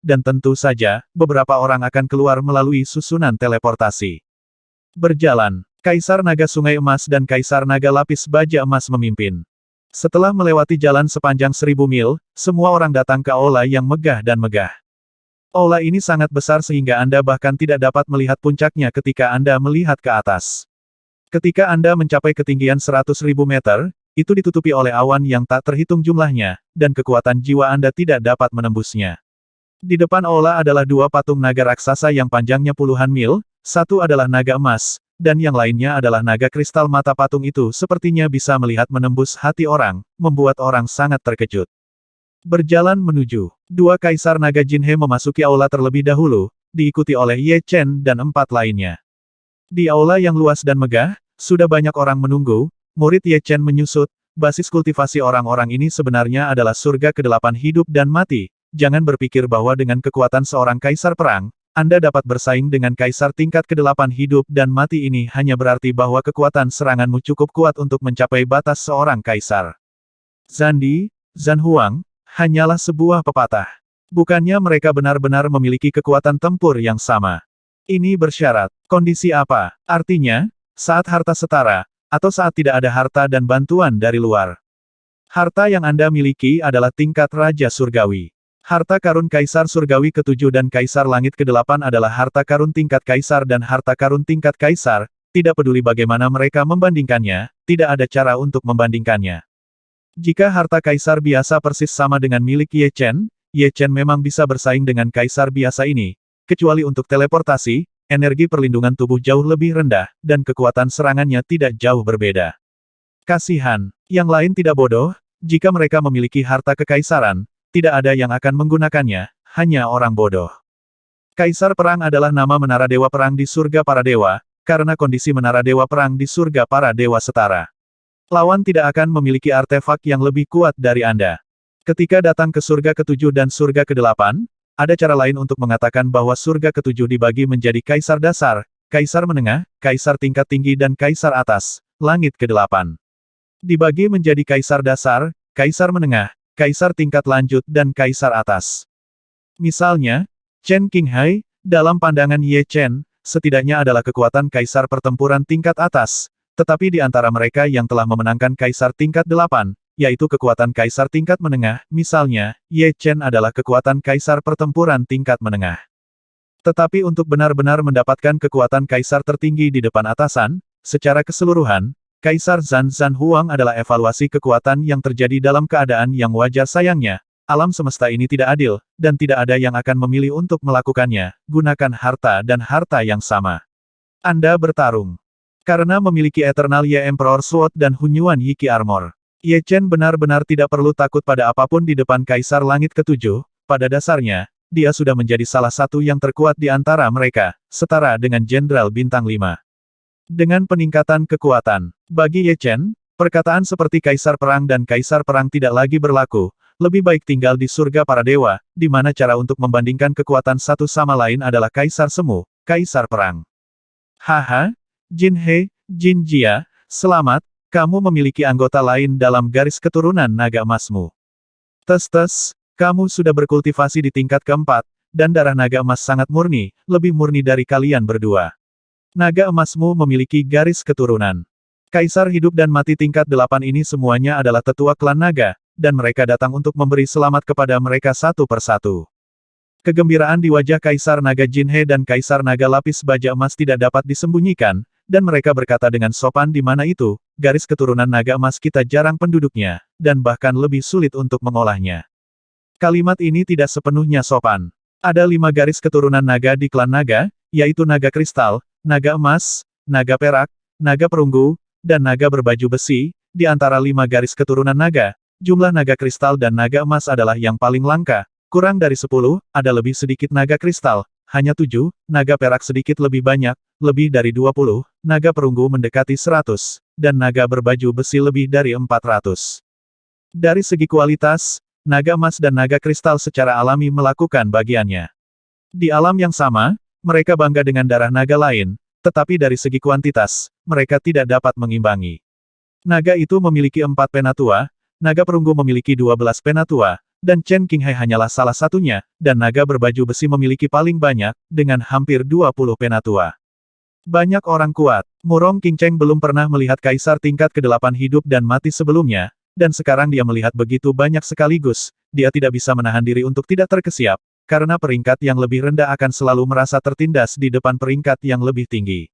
[SPEAKER 1] dan tentu saja, beberapa orang akan keluar melalui susunan teleportasi. Berjalan, Kaisar Naga Sungai Emas dan Kaisar Naga Lapis Baja Emas memimpin. Setelah melewati jalan sepanjang 1000 mil, semua orang datang ke aula yang megah dan megah. Aula ini sangat besar sehingga Anda bahkan tidak dapat melihat puncaknya ketika Anda melihat ke atas. Ketika Anda mencapai ketinggian 100.000 meter, itu ditutupi oleh awan yang tak terhitung jumlahnya, dan kekuatan jiwa Anda tidak dapat menembusnya. Di depan aula adalah dua patung naga raksasa yang panjangnya puluhan mil, satu adalah naga emas, dan yang lainnya adalah naga kristal. Mata patung itu sepertinya bisa melihat menembus hati orang, membuat orang sangat terkejut. Berjalan menuju, dua Kaisar Naga Jinhe memasuki aula terlebih dahulu, diikuti oleh Ye Chen dan 4 lainnya. Di aula yang luas dan megah, sudah banyak orang menunggu, murid Ye Chen menyusut, basis kultivasi orang-orang ini sebenarnya adalah surga ke-8 hidup dan mati. Jangan berpikir bahwa dengan kekuatan seorang kaisar perang, Anda dapat bersaing dengan kaisar tingkat ke-8 hidup dan mati. Ini hanya berarti bahwa kekuatan seranganmu cukup kuat untuk mencapai batas seorang kaisar. Zandi, Zhan Huang, hanyalah sebuah pepatah. Bukannya mereka benar-benar memiliki kekuatan tempur yang sama. Ini bersyarat. Kondisi apa? Artinya, saat harta setara, atau saat tidak ada harta dan bantuan dari luar. Harta yang Anda miliki adalah tingkat Raja Surgawi. Harta karun Kaisar Surgawi ke-7 dan Kaisar Langit ke-8 adalah harta karun tingkat Kaisar dan harta karun tingkat Kaisar, tidak peduli bagaimana mereka membandingkannya, tidak ada cara untuk membandingkannya. Jika harta Kaisar biasa persis sama dengan milik Ye Chen memang bisa bersaing dengan Kaisar biasa ini, kecuali untuk teleportasi, energi perlindungan tubuh jauh lebih rendah, dan kekuatan serangannya tidak jauh berbeda. Kasihan, yang lain tidak bodoh, jika mereka memiliki harta kekaisaran, tidak ada yang akan menggunakannya, hanya orang bodoh. Kaisar Perang adalah nama menara Dewa Perang di surga para dewa, karena kondisi menara Dewa Perang di surga para dewa setara. Lawan tidak akan memiliki artefak yang lebih kuat dari Anda. Ketika datang ke surga ke-7 dan surga ke-8, ada cara lain untuk mengatakan bahwa surga ke-7 dibagi menjadi Kaisar Dasar, Kaisar Menengah, Kaisar Tingkat Tinggi dan Kaisar Atas, Langit ke-8. Dibagi menjadi Kaisar Dasar, Kaisar Menengah, Kaisar Tingkat Lanjut dan Kaisar Atas. Misalnya, Chen Qinghai, dalam pandangan Ye Chen, setidaknya adalah kekuatan Kaisar pertempuran tingkat atas, tetapi di antara mereka yang telah memenangkan Kaisar tingkat 8, yaitu kekuatan Kaisar tingkat menengah, misalnya, Ye Chen adalah kekuatan Kaisar pertempuran tingkat menengah. Tetapi untuk benar-benar mendapatkan kekuatan Kaisar tertinggi di depan atasan, secara keseluruhan, Kaisar Zhan Huang adalah evaluasi kekuatan yang terjadi dalam keadaan yang wajar. Sayangnya, alam semesta ini tidak adil, dan tidak ada yang akan memilih untuk melakukannya. Gunakan harta dan harta yang sama. Anda bertarung. Karena memiliki Eternal Ye Emperor Sword dan Hunyuan Yiki Armor, Ye Chen benar-benar tidak perlu takut pada apapun di depan Kaisar Langit ke-7. Pada dasarnya, dia sudah menjadi salah satu yang terkuat di antara mereka, setara dengan Jenderal Bintang 5. Dengan peningkatan kekuatan, bagi Ye Chen, perkataan seperti Kaisar Perang dan Kaisar Perang tidak lagi berlaku, lebih baik tinggal di surga para dewa, di mana cara untuk membandingkan kekuatan satu sama lain adalah Kaisar Semu, Kaisar Perang. Haha, Jinhe, Jinjia, selamat, kamu memiliki anggota lain dalam garis keturunan naga emasmu. Tes, kamu sudah berkultivasi di tingkat keempat, dan darah naga emas sangat murni, lebih murni dari kalian berdua. Naga emasmu memiliki garis keturunan. Kaisar hidup dan mati tingkat 8 ini semuanya adalah tetua klan naga, dan mereka datang untuk memberi selamat kepada mereka satu persatu. Kegembiraan di wajah Kaisar Naga Jinhe dan Kaisar Naga Lapis Baja Emas tidak dapat disembunyikan, dan mereka berkata dengan sopan, di mana itu, garis keturunan naga emas kita jarang penduduknya, dan bahkan lebih sulit untuk mengolahnya. Kalimat ini tidak sepenuhnya sopan. Ada 5 garis keturunan naga di klan naga, yaitu naga kristal, naga emas, naga perak, naga perunggu, dan naga berbaju besi. Di antara 5 garis keturunan naga, jumlah naga kristal dan naga emas adalah yang paling langka. Kurang dari 10, ada lebih sedikit naga kristal, hanya 7, naga perak sedikit lebih banyak, lebih dari 20, naga perunggu mendekati 100, dan naga berbaju besi lebih dari 400. Dari segi kualitas, naga emas dan naga kristal secara alami melakukan bagiannya. Di alam yang sama, mereka bangga dengan darah naga lain, tetapi dari segi kuantitas, mereka tidak dapat mengimbangi. Naga itu memiliki 4 penatua, naga perunggu memiliki 12 penatua, Dan Chen Qinghai hanyalah salah satunya, dan naga berbaju besi memiliki paling banyak, dengan hampir 20 penatua. Banyak orang kuat. Murong Qingcheng belum pernah melihat kaisar tingkat ke-8 hidup dan mati sebelumnya, dan sekarang dia melihat begitu banyak sekaligus, dia tidak bisa menahan diri untuk tidak terkesiap, karena peringkat yang lebih rendah akan selalu merasa tertindas di depan peringkat yang lebih tinggi.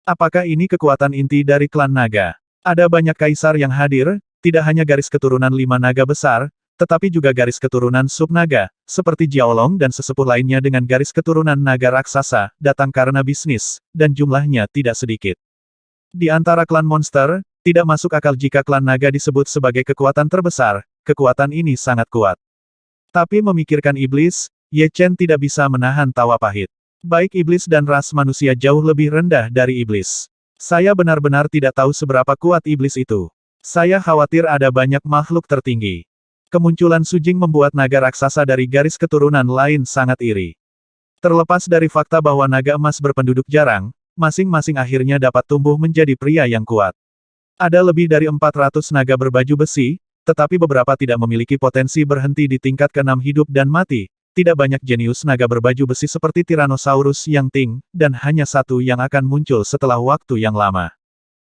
[SPEAKER 1] Apakah ini kekuatan inti dari klan naga? Ada banyak kaisar yang hadir, tidak hanya garis keturunan 5 naga besar, tetapi juga garis keturunan sub-naga, seperti Jiaolong dan sesepuh lainnya dengan garis keturunan naga raksasa, datang karena bisnis, dan jumlahnya tidak sedikit. Di antara klan monster, tidak masuk akal jika klan naga disebut sebagai kekuatan terbesar, kekuatan ini sangat kuat. Tapi memikirkan iblis, Ye Chen tidak bisa menahan tawa pahit. Baik iblis dan ras manusia jauh lebih rendah dari iblis. Saya benar-benar tidak tahu seberapa kuat iblis itu. Saya khawatir ada banyak makhluk tertinggi. Kemunculan Su Jing membuat naga raksasa dari garis keturunan lain sangat iri. Terlepas dari fakta bahwa naga emas berpenduduk jarang, masing-masing akhirnya dapat tumbuh menjadi pria yang kuat. Ada lebih dari 400 naga berbaju besi, tetapi beberapa tidak memiliki potensi berhenti di tingkat ke-6 hidup dan mati. Tidak banyak jenius naga berbaju besi seperti Tyrannosaurus yang Ting, dan hanya satu yang akan muncul setelah waktu yang lama.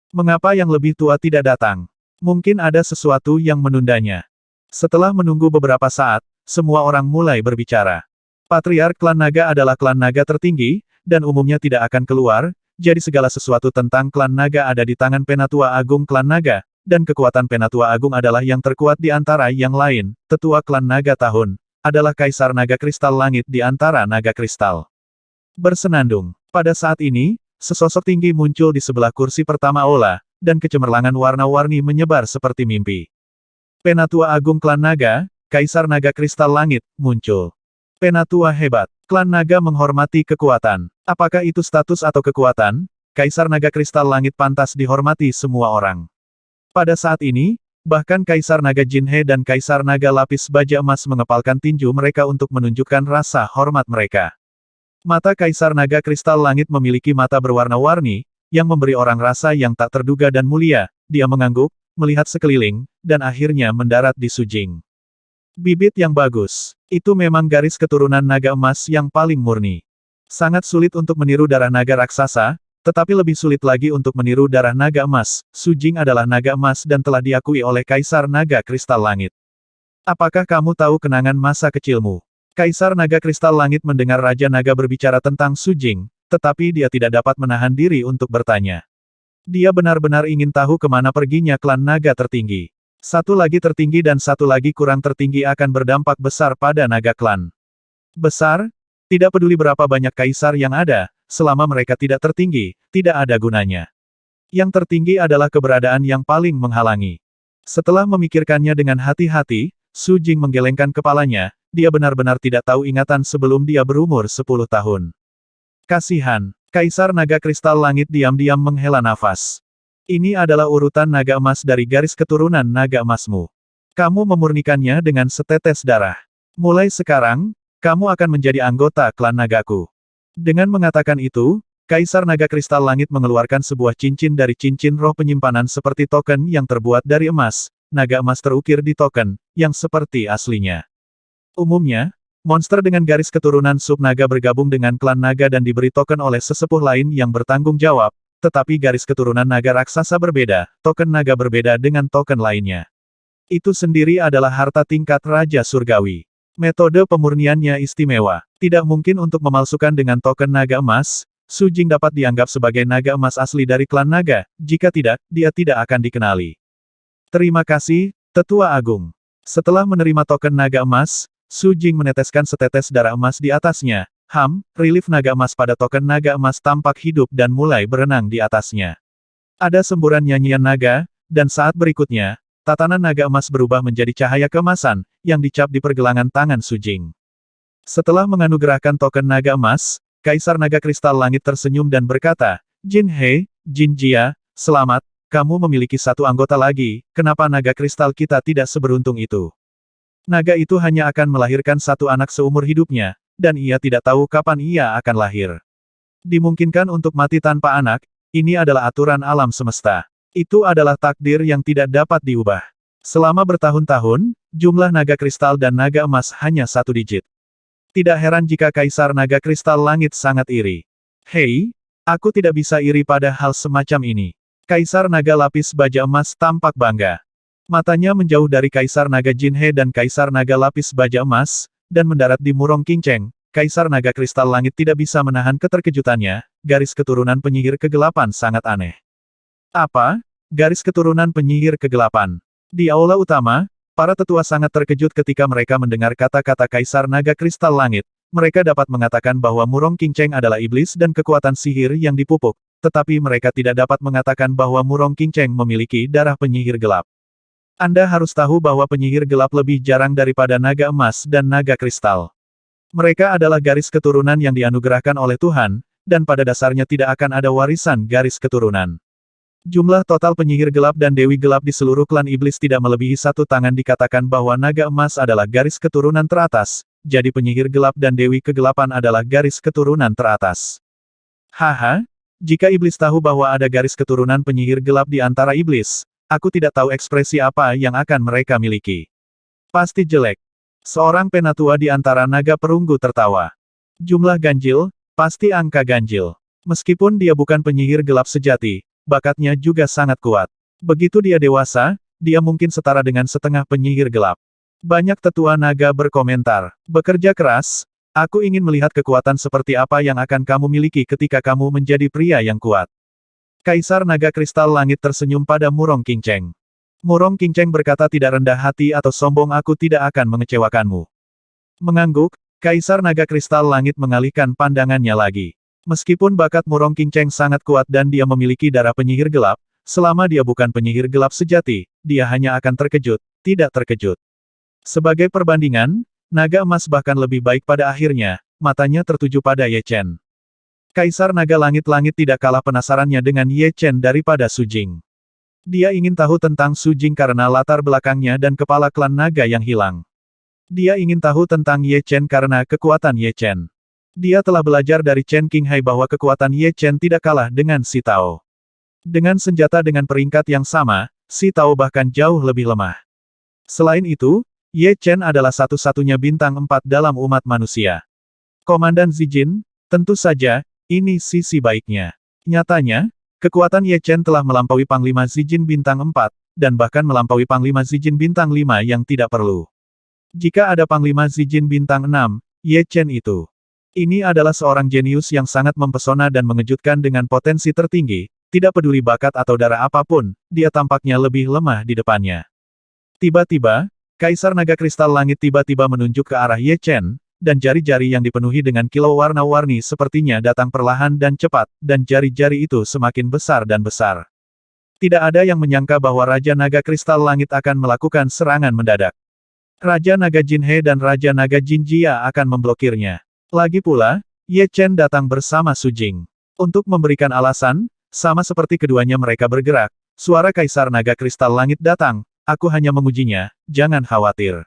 [SPEAKER 1] Mengapa yang lebih tua tidak datang? Mungkin ada sesuatu yang menundanya. Setelah menunggu beberapa saat, semua orang mulai berbicara. Patriark klan naga adalah klan naga tertinggi, dan umumnya tidak akan keluar, jadi segala sesuatu tentang klan naga ada di tangan Penatua Agung klan naga, dan kekuatan Penatua Agung adalah yang terkuat di antara yang lain. Tetua klan naga tahun, adalah Kaisar Naga Kristal Langit di antara naga kristal. Bersenandung. Pada saat ini, sesosok tinggi muncul di sebelah kursi pertama Ola, dan kecemerlangan warna-warni menyebar seperti mimpi. Penatua Agung Klan Naga, Kaisar Naga Kristal Langit, muncul. Penatua hebat. Klan Naga menghormati kekuatan. Apakah itu status atau kekuatan? Kaisar Naga Kristal Langit pantas dihormati semua orang. Pada saat ini, bahkan Kaisar Naga Jinhe dan Kaisar Naga Lapis Baja Emas mengepalkan tinju mereka untuk menunjukkan rasa hormat mereka. Mata Kaisar Naga Kristal Langit memiliki mata berwarna-warni, yang memberi orang rasa yang tak terduga dan mulia. Dia mengangguk, melihat sekeliling, dan akhirnya mendarat di Su Jing. Bibit yang bagus. Itu memang garis keturunan naga emas yang paling murni. Sangat sulit untuk meniru darah naga raksasa, tetapi lebih sulit lagi untuk meniru darah naga emas. Su Jing adalah naga emas dan telah diakui oleh Kaisar Naga Kristal Langit. Apakah kamu tahu kenangan masa kecilmu? Kaisar Naga Kristal Langit mendengar Raja Naga berbicara tentang Su Jing, tetapi dia tidak dapat menahan diri untuk bertanya. Dia benar-benar ingin tahu kemana perginya klan naga tertinggi. Satu lagi tertinggi dan satu lagi kurang tertinggi akan berdampak besar pada naga klan. Besar? Tidak peduli berapa banyak kaisar yang ada, selama mereka tidak tertinggi, tidak ada gunanya. Yang tertinggi adalah keberadaan yang paling menghalangi. Setelah memikirkannya dengan hati-hati, Su Jing menggelengkan kepalanya, dia benar-benar tidak tahu ingatan sebelum dia berumur 10 tahun. Kasihan. Kaisar Naga Kristal Langit diam-diam menghela nafas. Ini adalah urutan naga emas dari garis keturunan naga emasmu. Kamu memurnikannya dengan setetes darah. Mulai sekarang, kamu akan menjadi anggota klan nagaku. Dengan mengatakan itu, Kaisar Naga Kristal Langit mengeluarkan sebuah cincin dari cincin roh penyimpanan seperti token yang terbuat dari emas, naga emas terukir di token, yang seperti aslinya. Umumnya, monster dengan garis keturunan sub-naga bergabung dengan klan naga dan diberi token oleh sesepuh lain yang bertanggung jawab, tetapi garis keturunan naga raksasa berbeda, token naga berbeda dengan token lainnya. Itu sendiri adalah harta tingkat Raja Surgawi. Metode pemurniannya istimewa. Tidak mungkin untuk memalsukan dengan token naga emas. Su Jing dapat dianggap sebagai naga emas asli dari klan naga, jika tidak, dia tidak akan dikenali. Terima kasih, Tetua Agung. Setelah menerima token naga emas, Su Jing meneteskan setetes darah emas di atasnya. Relief naga emas pada token naga emas tampak hidup dan mulai berenang di atasnya. Ada semburan nyanyian naga, dan saat berikutnya, tatanan naga emas berubah menjadi cahaya keemasan, yang dicap di pergelangan tangan Su Jing. Setelah menganugerahkan token naga emas, Kaisar Naga Kristal Langit tersenyum dan berkata, Jin He, Jin Jia, selamat, kamu memiliki satu anggota lagi, kenapa naga kristal kita tidak seberuntung itu? Naga itu hanya akan melahirkan satu anak seumur hidupnya, dan ia tidak tahu kapan ia akan lahir. Dimungkinkan untuk mati tanpa anak, ini adalah aturan alam semesta. Itu adalah takdir yang tidak dapat diubah. Selama bertahun-tahun, jumlah naga kristal dan naga emas hanya satu digit. Tidak heran jika Kaisar Naga Kristal Langit sangat iri. Hei, aku tidak bisa iri pada hal semacam ini. Kaisar Naga Lapis Baja Emas tampak bangga. Matanya menjauh dari Kaisar Naga Jinhe dan Kaisar Naga Lapis Baja Emas, dan mendarat di Murong Qinceng. Kaisar Naga Kristal Langit tidak bisa menahan keterkejutannya, garis keturunan penyihir kegelapan sangat aneh. Apa? Garis keturunan penyihir kegelapan. Di aula utama, para tetua sangat terkejut ketika mereka mendengar kata-kata Kaisar Naga Kristal Langit. Mereka dapat mengatakan bahwa Murong Qinceng adalah iblis dan kekuatan sihir yang dipupuk, tetapi mereka tidak dapat mengatakan bahwa Murong Qinceng memiliki darah penyihir gelap. Anda harus tahu bahwa penyihir gelap lebih jarang daripada naga emas dan naga kristal. Mereka adalah garis keturunan yang dianugerahkan oleh Tuhan, dan pada dasarnya tidak akan ada warisan garis keturunan. Jumlah total penyihir gelap dan dewi gelap di seluruh klan iblis tidak melebihi satu tangan. Dikatakan bahwa naga emas adalah garis keturunan teratas, jadi penyihir gelap dan dewi kegelapan adalah garis keturunan teratas. Haha, jika iblis tahu bahwa ada garis keturunan penyihir gelap di antara iblis, aku tidak tahu ekspresi apa yang akan mereka miliki. Pasti jelek. Seorang penatua di antara naga perunggu tertawa. Jumlah ganjil, pasti angka ganjil. Meskipun dia bukan penyihir gelap sejati, bakatnya juga sangat kuat. Begitu dia dewasa, dia mungkin setara dengan setengah penyihir gelap. Banyak tetua naga berkomentar. Bekerja keras, aku ingin melihat kekuatan seperti apa yang akan kamu miliki ketika kamu menjadi pria yang kuat. Kaisar Naga Kristal Langit tersenyum pada Murong Qinceng. Murong Qinceng berkata tidak rendah hati atau sombong, aku tidak akan mengecewakanmu. Mengangguk, Kaisar Naga Kristal Langit mengalihkan pandangannya lagi. Meskipun bakat Murong Qinceng sangat kuat dan dia memiliki darah penyihir gelap, selama dia bukan penyihir gelap sejati, dia hanya akan terkejut, tidak terkejut. Sebagai perbandingan, naga emas bahkan lebih baik pada akhirnya, matanya tertuju pada Ye Chen. Kaisar Naga Langit-Langit tidak kalah penasarannya dengan Ye Chen daripada Su Jing. Dia ingin tahu tentang Su Jing karena latar belakangnya dan kepala klan naga yang hilang. Dia ingin tahu tentang Ye Chen karena kekuatan Ye Chen. Dia telah belajar dari Chen Qinghai bahwa kekuatan Ye Chen tidak kalah dengan Si Tao. Dengan senjata dengan peringkat yang sama, Si Tao bahkan jauh lebih lemah. Selain itu, Ye Chen adalah satu-satunya bintang 4 dalam umat manusia. Komandan Zijin, tentu saja, ini sisi baiknya. Nyatanya, kekuatan Ye Chen telah melampaui Panglima Zijin bintang 4, dan bahkan melampaui Panglima Zijin bintang 5 yang tidak perlu. Jika ada Panglima Zijin bintang 6, Ye Chen itu. Ini adalah seorang jenius yang sangat mempesona dan mengejutkan dengan potensi tertinggi, tidak peduli bakat atau darah apapun, dia tampaknya lebih lemah di depannya. Tiba-tiba, Kaisar Naga Kristal Langit tiba-tiba menunjuk ke arah Ye Chen, dan jari-jari yang dipenuhi dengan kilau warna-warni sepertinya datang perlahan dan cepat, dan jari-jari itu semakin besar dan besar. Tidak ada yang menyangka bahwa Raja Naga Kristal Langit akan melakukan serangan mendadak. Raja Naga Jinhe dan Raja Naga Jinjia akan memblokirnya. Lagi pula, Ye Chen datang bersama Su Jing. Untuk memberikan alasan, sama seperti keduanya mereka bergerak, suara Kaisar Naga Kristal Langit datang, aku hanya mengujinya, jangan khawatir.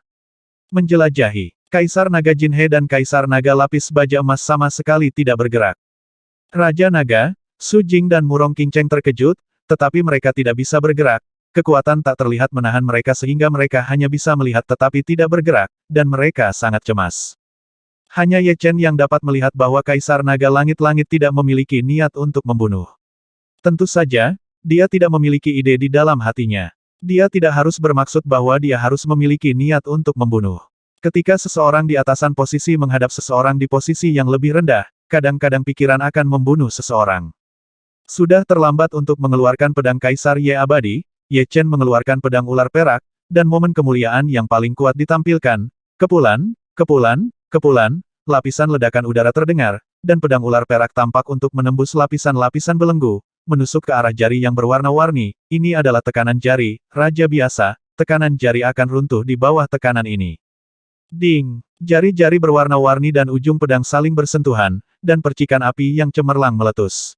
[SPEAKER 1] Menjelajahi, Kaisar Naga Jinhe dan Kaisar Naga Lapis Baja Emas sama sekali tidak bergerak. Raja Naga, Su Jing dan Murong Qinceng terkejut, tetapi mereka tidak bisa bergerak, kekuatan tak terlihat menahan mereka sehingga mereka hanya bisa melihat tetapi tidak bergerak, dan mereka sangat cemas. Hanya Ye Chen yang dapat melihat bahwa Kaisar Naga Langit-Langit tidak memiliki niat untuk membunuh. Tentu saja, dia tidak memiliki ide di dalam hatinya. Dia tidak harus bermaksud bahwa dia harus memiliki niat untuk membunuh. Ketika seseorang di atasan posisi menghadap seseorang di posisi yang lebih rendah, kadang-kadang pikiran akan membunuh seseorang. Sudah terlambat untuk mengeluarkan pedang Kaisar Ye Abadi, Ye Chen mengeluarkan pedang ular perak, dan momen kemuliaan yang paling kuat ditampilkan. Kepulan, kepulan, kepulan, lapisan ledakan udara terdengar, dan pedang ular perak tampak untuk menembus lapisan-lapisan belenggu, menusuk ke arah jari yang berwarna-warni. Ini adalah tekanan jari, raja biasa, tekanan jari akan runtuh di bawah tekanan ini. Ding! Jari-jari berwarna-warni dan ujung pedang saling bersentuhan, dan percikan api yang cemerlang meletus.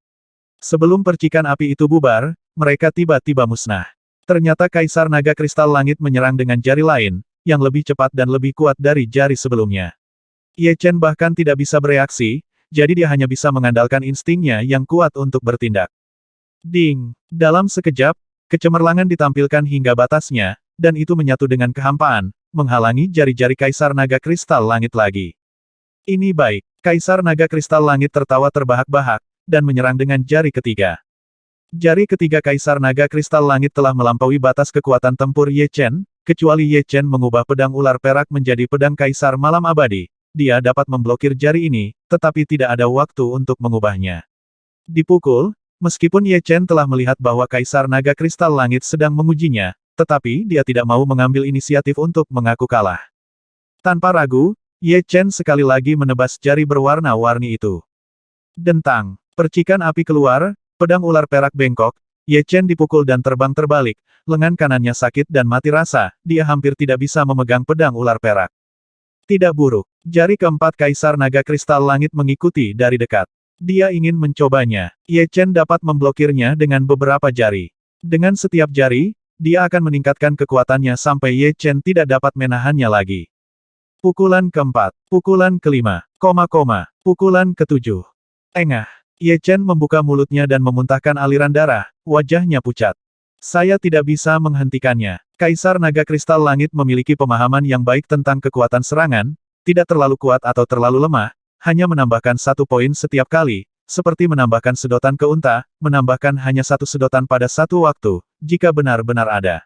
[SPEAKER 1] Sebelum percikan api itu bubar, mereka tiba-tiba musnah. Ternyata Kaisar Naga Kristal Langit menyerang dengan jari lain, yang lebih cepat dan lebih kuat dari jari sebelumnya. Ye Chen bahkan tidak bisa bereaksi, jadi dia hanya bisa mengandalkan instingnya yang kuat untuk bertindak. Ding! Dalam sekejap, kecemerlangan ditampilkan hingga batasnya, dan itu menyatu dengan kehampaan, menghalangi jari-jari Kaisar Naga Kristal Langit lagi. Ini baik. Kaisar Naga Kristal Langit tertawa terbahak-bahak, dan menyerang dengan jari ketiga. Jari ketiga Kaisar Naga Kristal Langit telah melampaui batas kekuatan tempur Ye Chen, kecuali Ye Chen mengubah pedang ular perak menjadi pedang Kaisar Malam Abadi. Dia dapat memblokir jari ini, tetapi tidak ada waktu untuk mengubahnya. Dipukul, meskipun Ye Chen telah melihat bahwa Kaisar Naga Kristal Langit sedang mengujinya, tetapi dia tidak mau mengambil inisiatif untuk mengaku kalah. Tanpa ragu, Ye Chen sekali lagi menebas jari berwarna-warni itu. Dentang, percikan api keluar, pedang ular perak bengkok, Ye Chen dipukul dan terbang terbalik, lengan kanannya sakit dan mati rasa, dia hampir tidak bisa memegang pedang ular perak. Tidak buruk, jari keempat Kaisar Naga Kristal Langit mengikuti dari dekat. Dia ingin mencobanya. Ye Chen dapat memblokirnya dengan beberapa jari. Dengan setiap jari, dia akan meningkatkan kekuatannya sampai Ye Chen tidak dapat menahannya lagi. Pukulan keempat, pukulan kelima, pukulan ketujuh. Engah. Ye Chen membuka mulutnya dan memuntahkan aliran darah, wajahnya pucat. Saya tidak bisa menghentikannya. Kaisar Naga Kristal Langit memiliki pemahaman yang baik tentang kekuatan serangan, tidak terlalu kuat atau terlalu lemah, hanya menambahkan 1 poin setiap kali, seperti menambahkan sedotan ke unta, menambahkan hanya 1 sedotan pada satu waktu, jika benar-benar ada.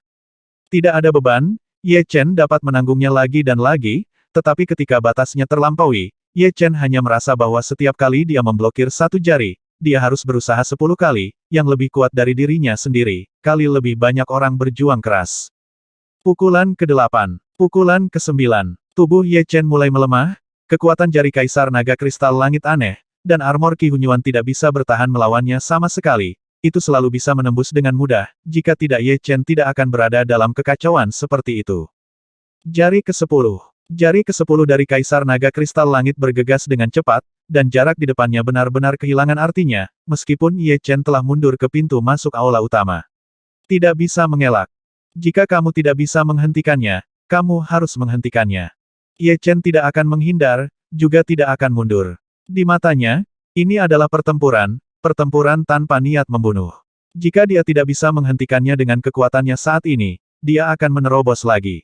[SPEAKER 1] Tidak ada beban, Ye Chen dapat menanggungnya lagi dan lagi, tetapi ketika batasnya terlampaui, Ye Chen hanya merasa bahwa setiap kali dia memblokir 1 jari, dia harus berusaha 10 kali, yang lebih kuat dari dirinya sendiri, kali lebih banyak orang berjuang keras. Pukulan ke-8, pukulan ke-9, tubuh Ye Chen mulai melemah, kekuatan jari Kaisar Naga Kristal Langit aneh, dan armor Qi Hunyuan tidak bisa bertahan melawannya sama sekali, itu selalu bisa menembus dengan mudah, jika tidak Ye Chen tidak akan berada dalam kekacauan seperti itu. Jari ke-10. Jari ke-10 dari Kaisar Naga Kristal Langit bergegas dengan cepat, dan jarak di depannya benar-benar kehilangan artinya, meskipun Ye Chen telah mundur ke pintu masuk aula utama. Tidak bisa mengelak. Jika kamu tidak bisa menghentikannya, kamu harus menghentikannya. Ye Chen tidak akan menghindar, juga tidak akan mundur. Di matanya, ini adalah pertempuran, pertempuran tanpa niat membunuh. Jika dia tidak bisa menghentikannya dengan kekuatannya saat ini, dia akan menerobos lagi.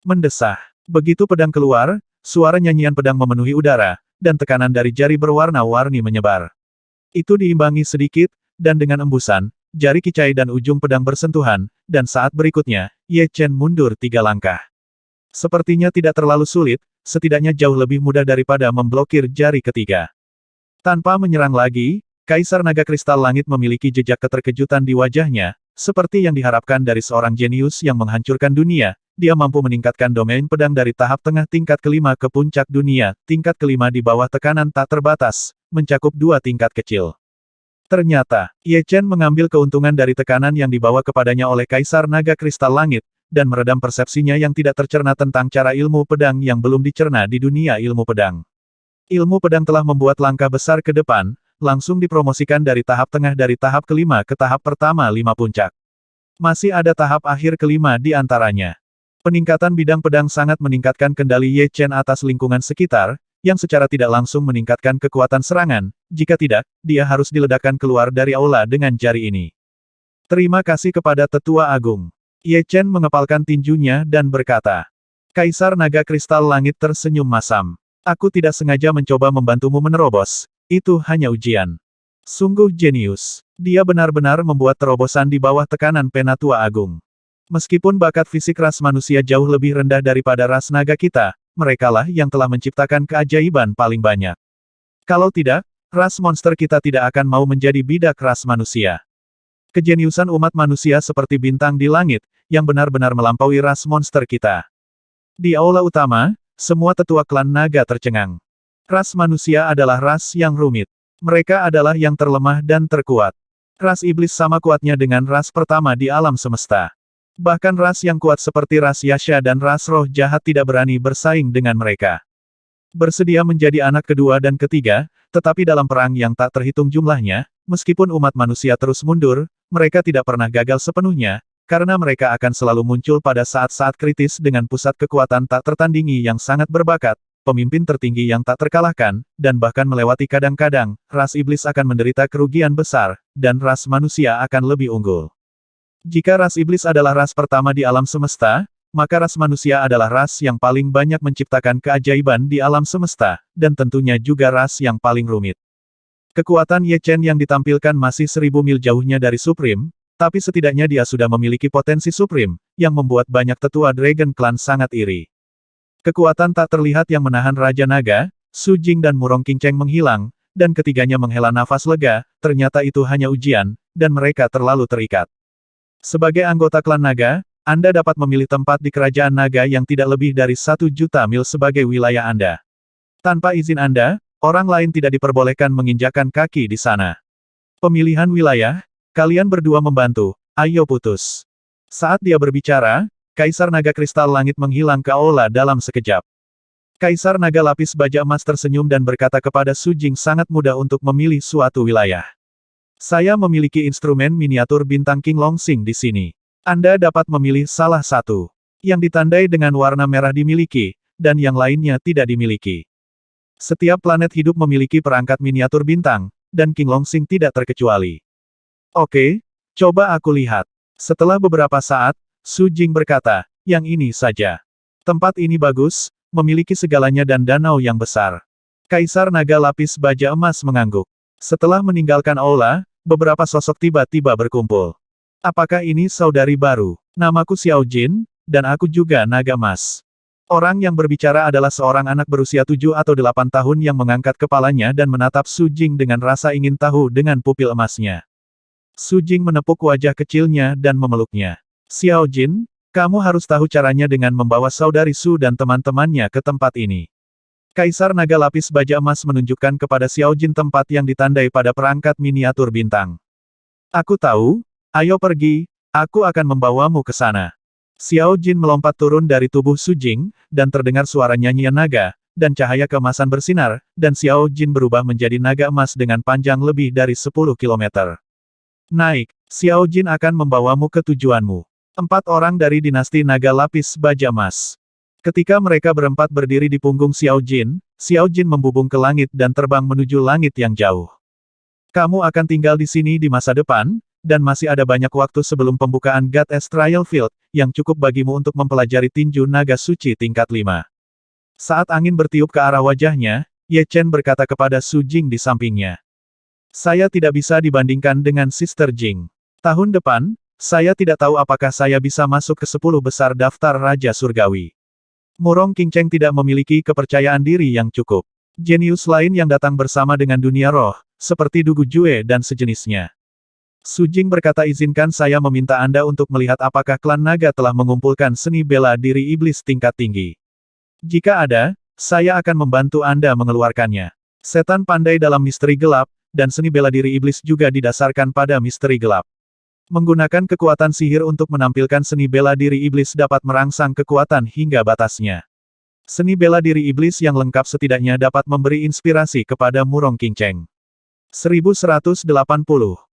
[SPEAKER 1] Mendesah. Begitu pedang keluar, suara nyanyian pedang memenuhi udara, dan tekanan dari jari berwarna-warni menyebar. Itu diimbangi sedikit, dan dengan embusan, jari kicai dan ujung pedang bersentuhan, dan saat berikutnya, Ye Chen mundur 3 langkah. Sepertinya tidak terlalu sulit, setidaknya jauh lebih mudah daripada memblokir jari ketiga. Tanpa menyerang lagi, Kaisar Naga Kristal Langit memiliki jejak keterkejutan di wajahnya, seperti yang diharapkan dari seorang jenius yang menghancurkan dunia. Dia mampu meningkatkan domain pedang dari tahap tengah tingkat kelima ke puncak dunia, tingkat kelima di bawah tekanan tak terbatas, mencakup 2 tingkat kecil. Ternyata, Ye Chen mengambil keuntungan dari tekanan yang dibawa kepadanya oleh Kaisar Naga Kristal Langit, dan meredam persepsinya yang tidak tercerna tentang cara ilmu pedang yang belum dicerna di dunia ilmu pedang. Ilmu pedang telah membuat langkah besar ke depan, langsung dipromosikan dari tahap tengah dari tahap kelima ke tahap pertama 5 puncak. Masih ada tahap akhir kelima di antaranya. Peningkatan bidang pedang sangat meningkatkan kendali Ye Chen atas lingkungan sekitar, yang secara tidak langsung meningkatkan kekuatan serangan, jika tidak, dia harus diledakkan keluar dari aula dengan jari ini. Terima kasih kepada Tetua Agung. Ye Chen mengepalkan tinjunya dan berkata. Kaisar Naga Kristal Langit tersenyum masam. Aku tidak sengaja mencoba membantumu menerobos, itu hanya ujian. Sungguh jenius. Dia benar-benar membuat terobosan di bawah tekanan Penatua Agung. Meskipun bakat fisik ras manusia jauh lebih rendah daripada ras naga kita, merekalah yang telah menciptakan keajaiban paling banyak. Kalau tidak, ras monster kita tidak akan mau menjadi bidak ras manusia. Kejeniusan umat manusia seperti bintang di langit, yang benar-benar melampaui ras monster kita. Di aula utama, semua tetua klan naga tercengang. Ras manusia adalah ras yang rumit. Mereka adalah yang terlemah dan terkuat. Ras iblis sama kuatnya dengan ras pertama di alam semesta. Bahkan ras yang kuat seperti ras Yasha dan ras roh jahat tidak berani bersaing dengan mereka. Bersedia menjadi anak kedua dan ketiga, tetapi dalam perang yang tak terhitung jumlahnya, meskipun umat manusia terus mundur, mereka tidak pernah gagal sepenuhnya, karena mereka akan selalu muncul pada saat-saat kritis dengan pusat kekuatan tak tertandingi yang sangat berbakat, pemimpin tertinggi yang tak terkalahkan, dan bahkan melewati kadang-kadang, ras iblis akan menderita kerugian besar, dan ras manusia akan lebih unggul. Jika ras iblis adalah ras pertama di alam semesta, maka ras manusia adalah ras yang paling banyak menciptakan keajaiban di alam semesta, dan tentunya juga ras yang paling rumit. Kekuatan Ye Chen yang ditampilkan masih 1000 mil jauhnya dari Supreme, tapi setidaknya dia sudah memiliki potensi Supreme, yang membuat banyak tetua Dragon Clan sangat iri. Kekuatan tak terlihat yang menahan Raja Naga, Su Jing dan Murong Qingcheng menghilang, dan ketiganya menghela nafas lega, ternyata itu hanya ujian, dan mereka terlalu terikat. Sebagai anggota klan naga, Anda dapat memilih tempat di kerajaan naga yang tidak lebih dari 1 juta mil sebagai wilayah Anda. Tanpa izin Anda, orang lain tidak diperbolehkan menginjakan kaki di sana. Pemilihan wilayah, kalian berdua membantu, ayo putus. Saat dia berbicara, Kaisar Naga Kristal Langit menghilang ke aula dalam sekejap. Kaisar Naga Lapis Baja Emas tersenyum dan berkata kepada Su Jing sangat mudah untuk memilih suatu wilayah. Saya memiliki instrumen miniatur bintang King Longsing di sini. Anda dapat memilih salah satu. Yang ditandai dengan warna merah dimiliki, dan yang lainnya tidak dimiliki. Setiap planet hidup memiliki perangkat miniatur bintang, dan King Longsing tidak terkecuali. Oke, coba aku lihat. Setelah beberapa saat, Su Jing berkata, yang ini saja. Tempat ini bagus, memiliki segalanya dan danau yang besar. Kaisar Naga Lapis Baja Emas mengangguk. Setelah meninggalkan aula, beberapa sosok tiba-tiba berkumpul. Apakah ini saudari baru? Namaku Xiao Jin, dan aku juga Naga Emas. Orang yang berbicara adalah seorang anak berusia 7 atau 8 tahun yang mengangkat kepalanya dan menatap Su Jing dengan rasa ingin tahu dengan pupil emasnya. Su Jing menepuk wajah kecilnya dan memeluknya. Xiao Jin, kamu harus tahu caranya dengan membawa saudari Su dan teman-temannya ke tempat ini. Kaisar Naga Lapis Baja Emas menunjukkan kepada Xiao Jin tempat yang ditandai pada perangkat miniatur bintang. Aku tahu, ayo pergi, aku akan membawamu ke sana. Xiao Jin melompat turun dari tubuh Su Jing, dan terdengar suara nyanyian naga, dan cahaya keemasan bersinar, dan Xiao Jin berubah menjadi naga emas dengan panjang lebih dari 10 km. Naik, Xiao Jin akan membawamu ke tujuanmu. 4 orang dari dinasti Naga Lapis Baja Emas. Ketika mereka berempat berdiri di punggung Xiao Jin membubung ke langit dan terbang menuju langit yang jauh. Kamu akan tinggal di sini di masa depan, dan masih ada banyak waktu sebelum pembukaan God-S Trial Field, yang cukup bagimu untuk mempelajari tinju naga suci tingkat 5. Saat angin bertiup ke arah wajahnya, Ye Chen berkata kepada Su Jing di sampingnya. Saya tidak bisa dibandingkan dengan Sister Jing. Tahun depan, saya tidak tahu apakah saya bisa masuk ke 10 besar daftar Raja Surgawi. Murong Qingcheng tidak memiliki kepercayaan diri yang cukup. Jenius lain yang datang bersama dengan dunia roh, seperti Dugu Jue dan sejenisnya. Su Jing berkata izinkan saya meminta Anda untuk melihat apakah klan naga telah mengumpulkan seni bela diri iblis tingkat tinggi. Jika ada, saya akan membantu Anda mengeluarkannya. Setan pandai dalam misteri gelap, dan seni bela diri iblis juga didasarkan pada misteri gelap. Menggunakan kekuatan sihir untuk menampilkan seni bela diri iblis dapat merangsang kekuatan hingga batasnya. Seni bela diri iblis yang lengkap setidaknya dapat memberi inspirasi kepada Murong Qingcheng. 1180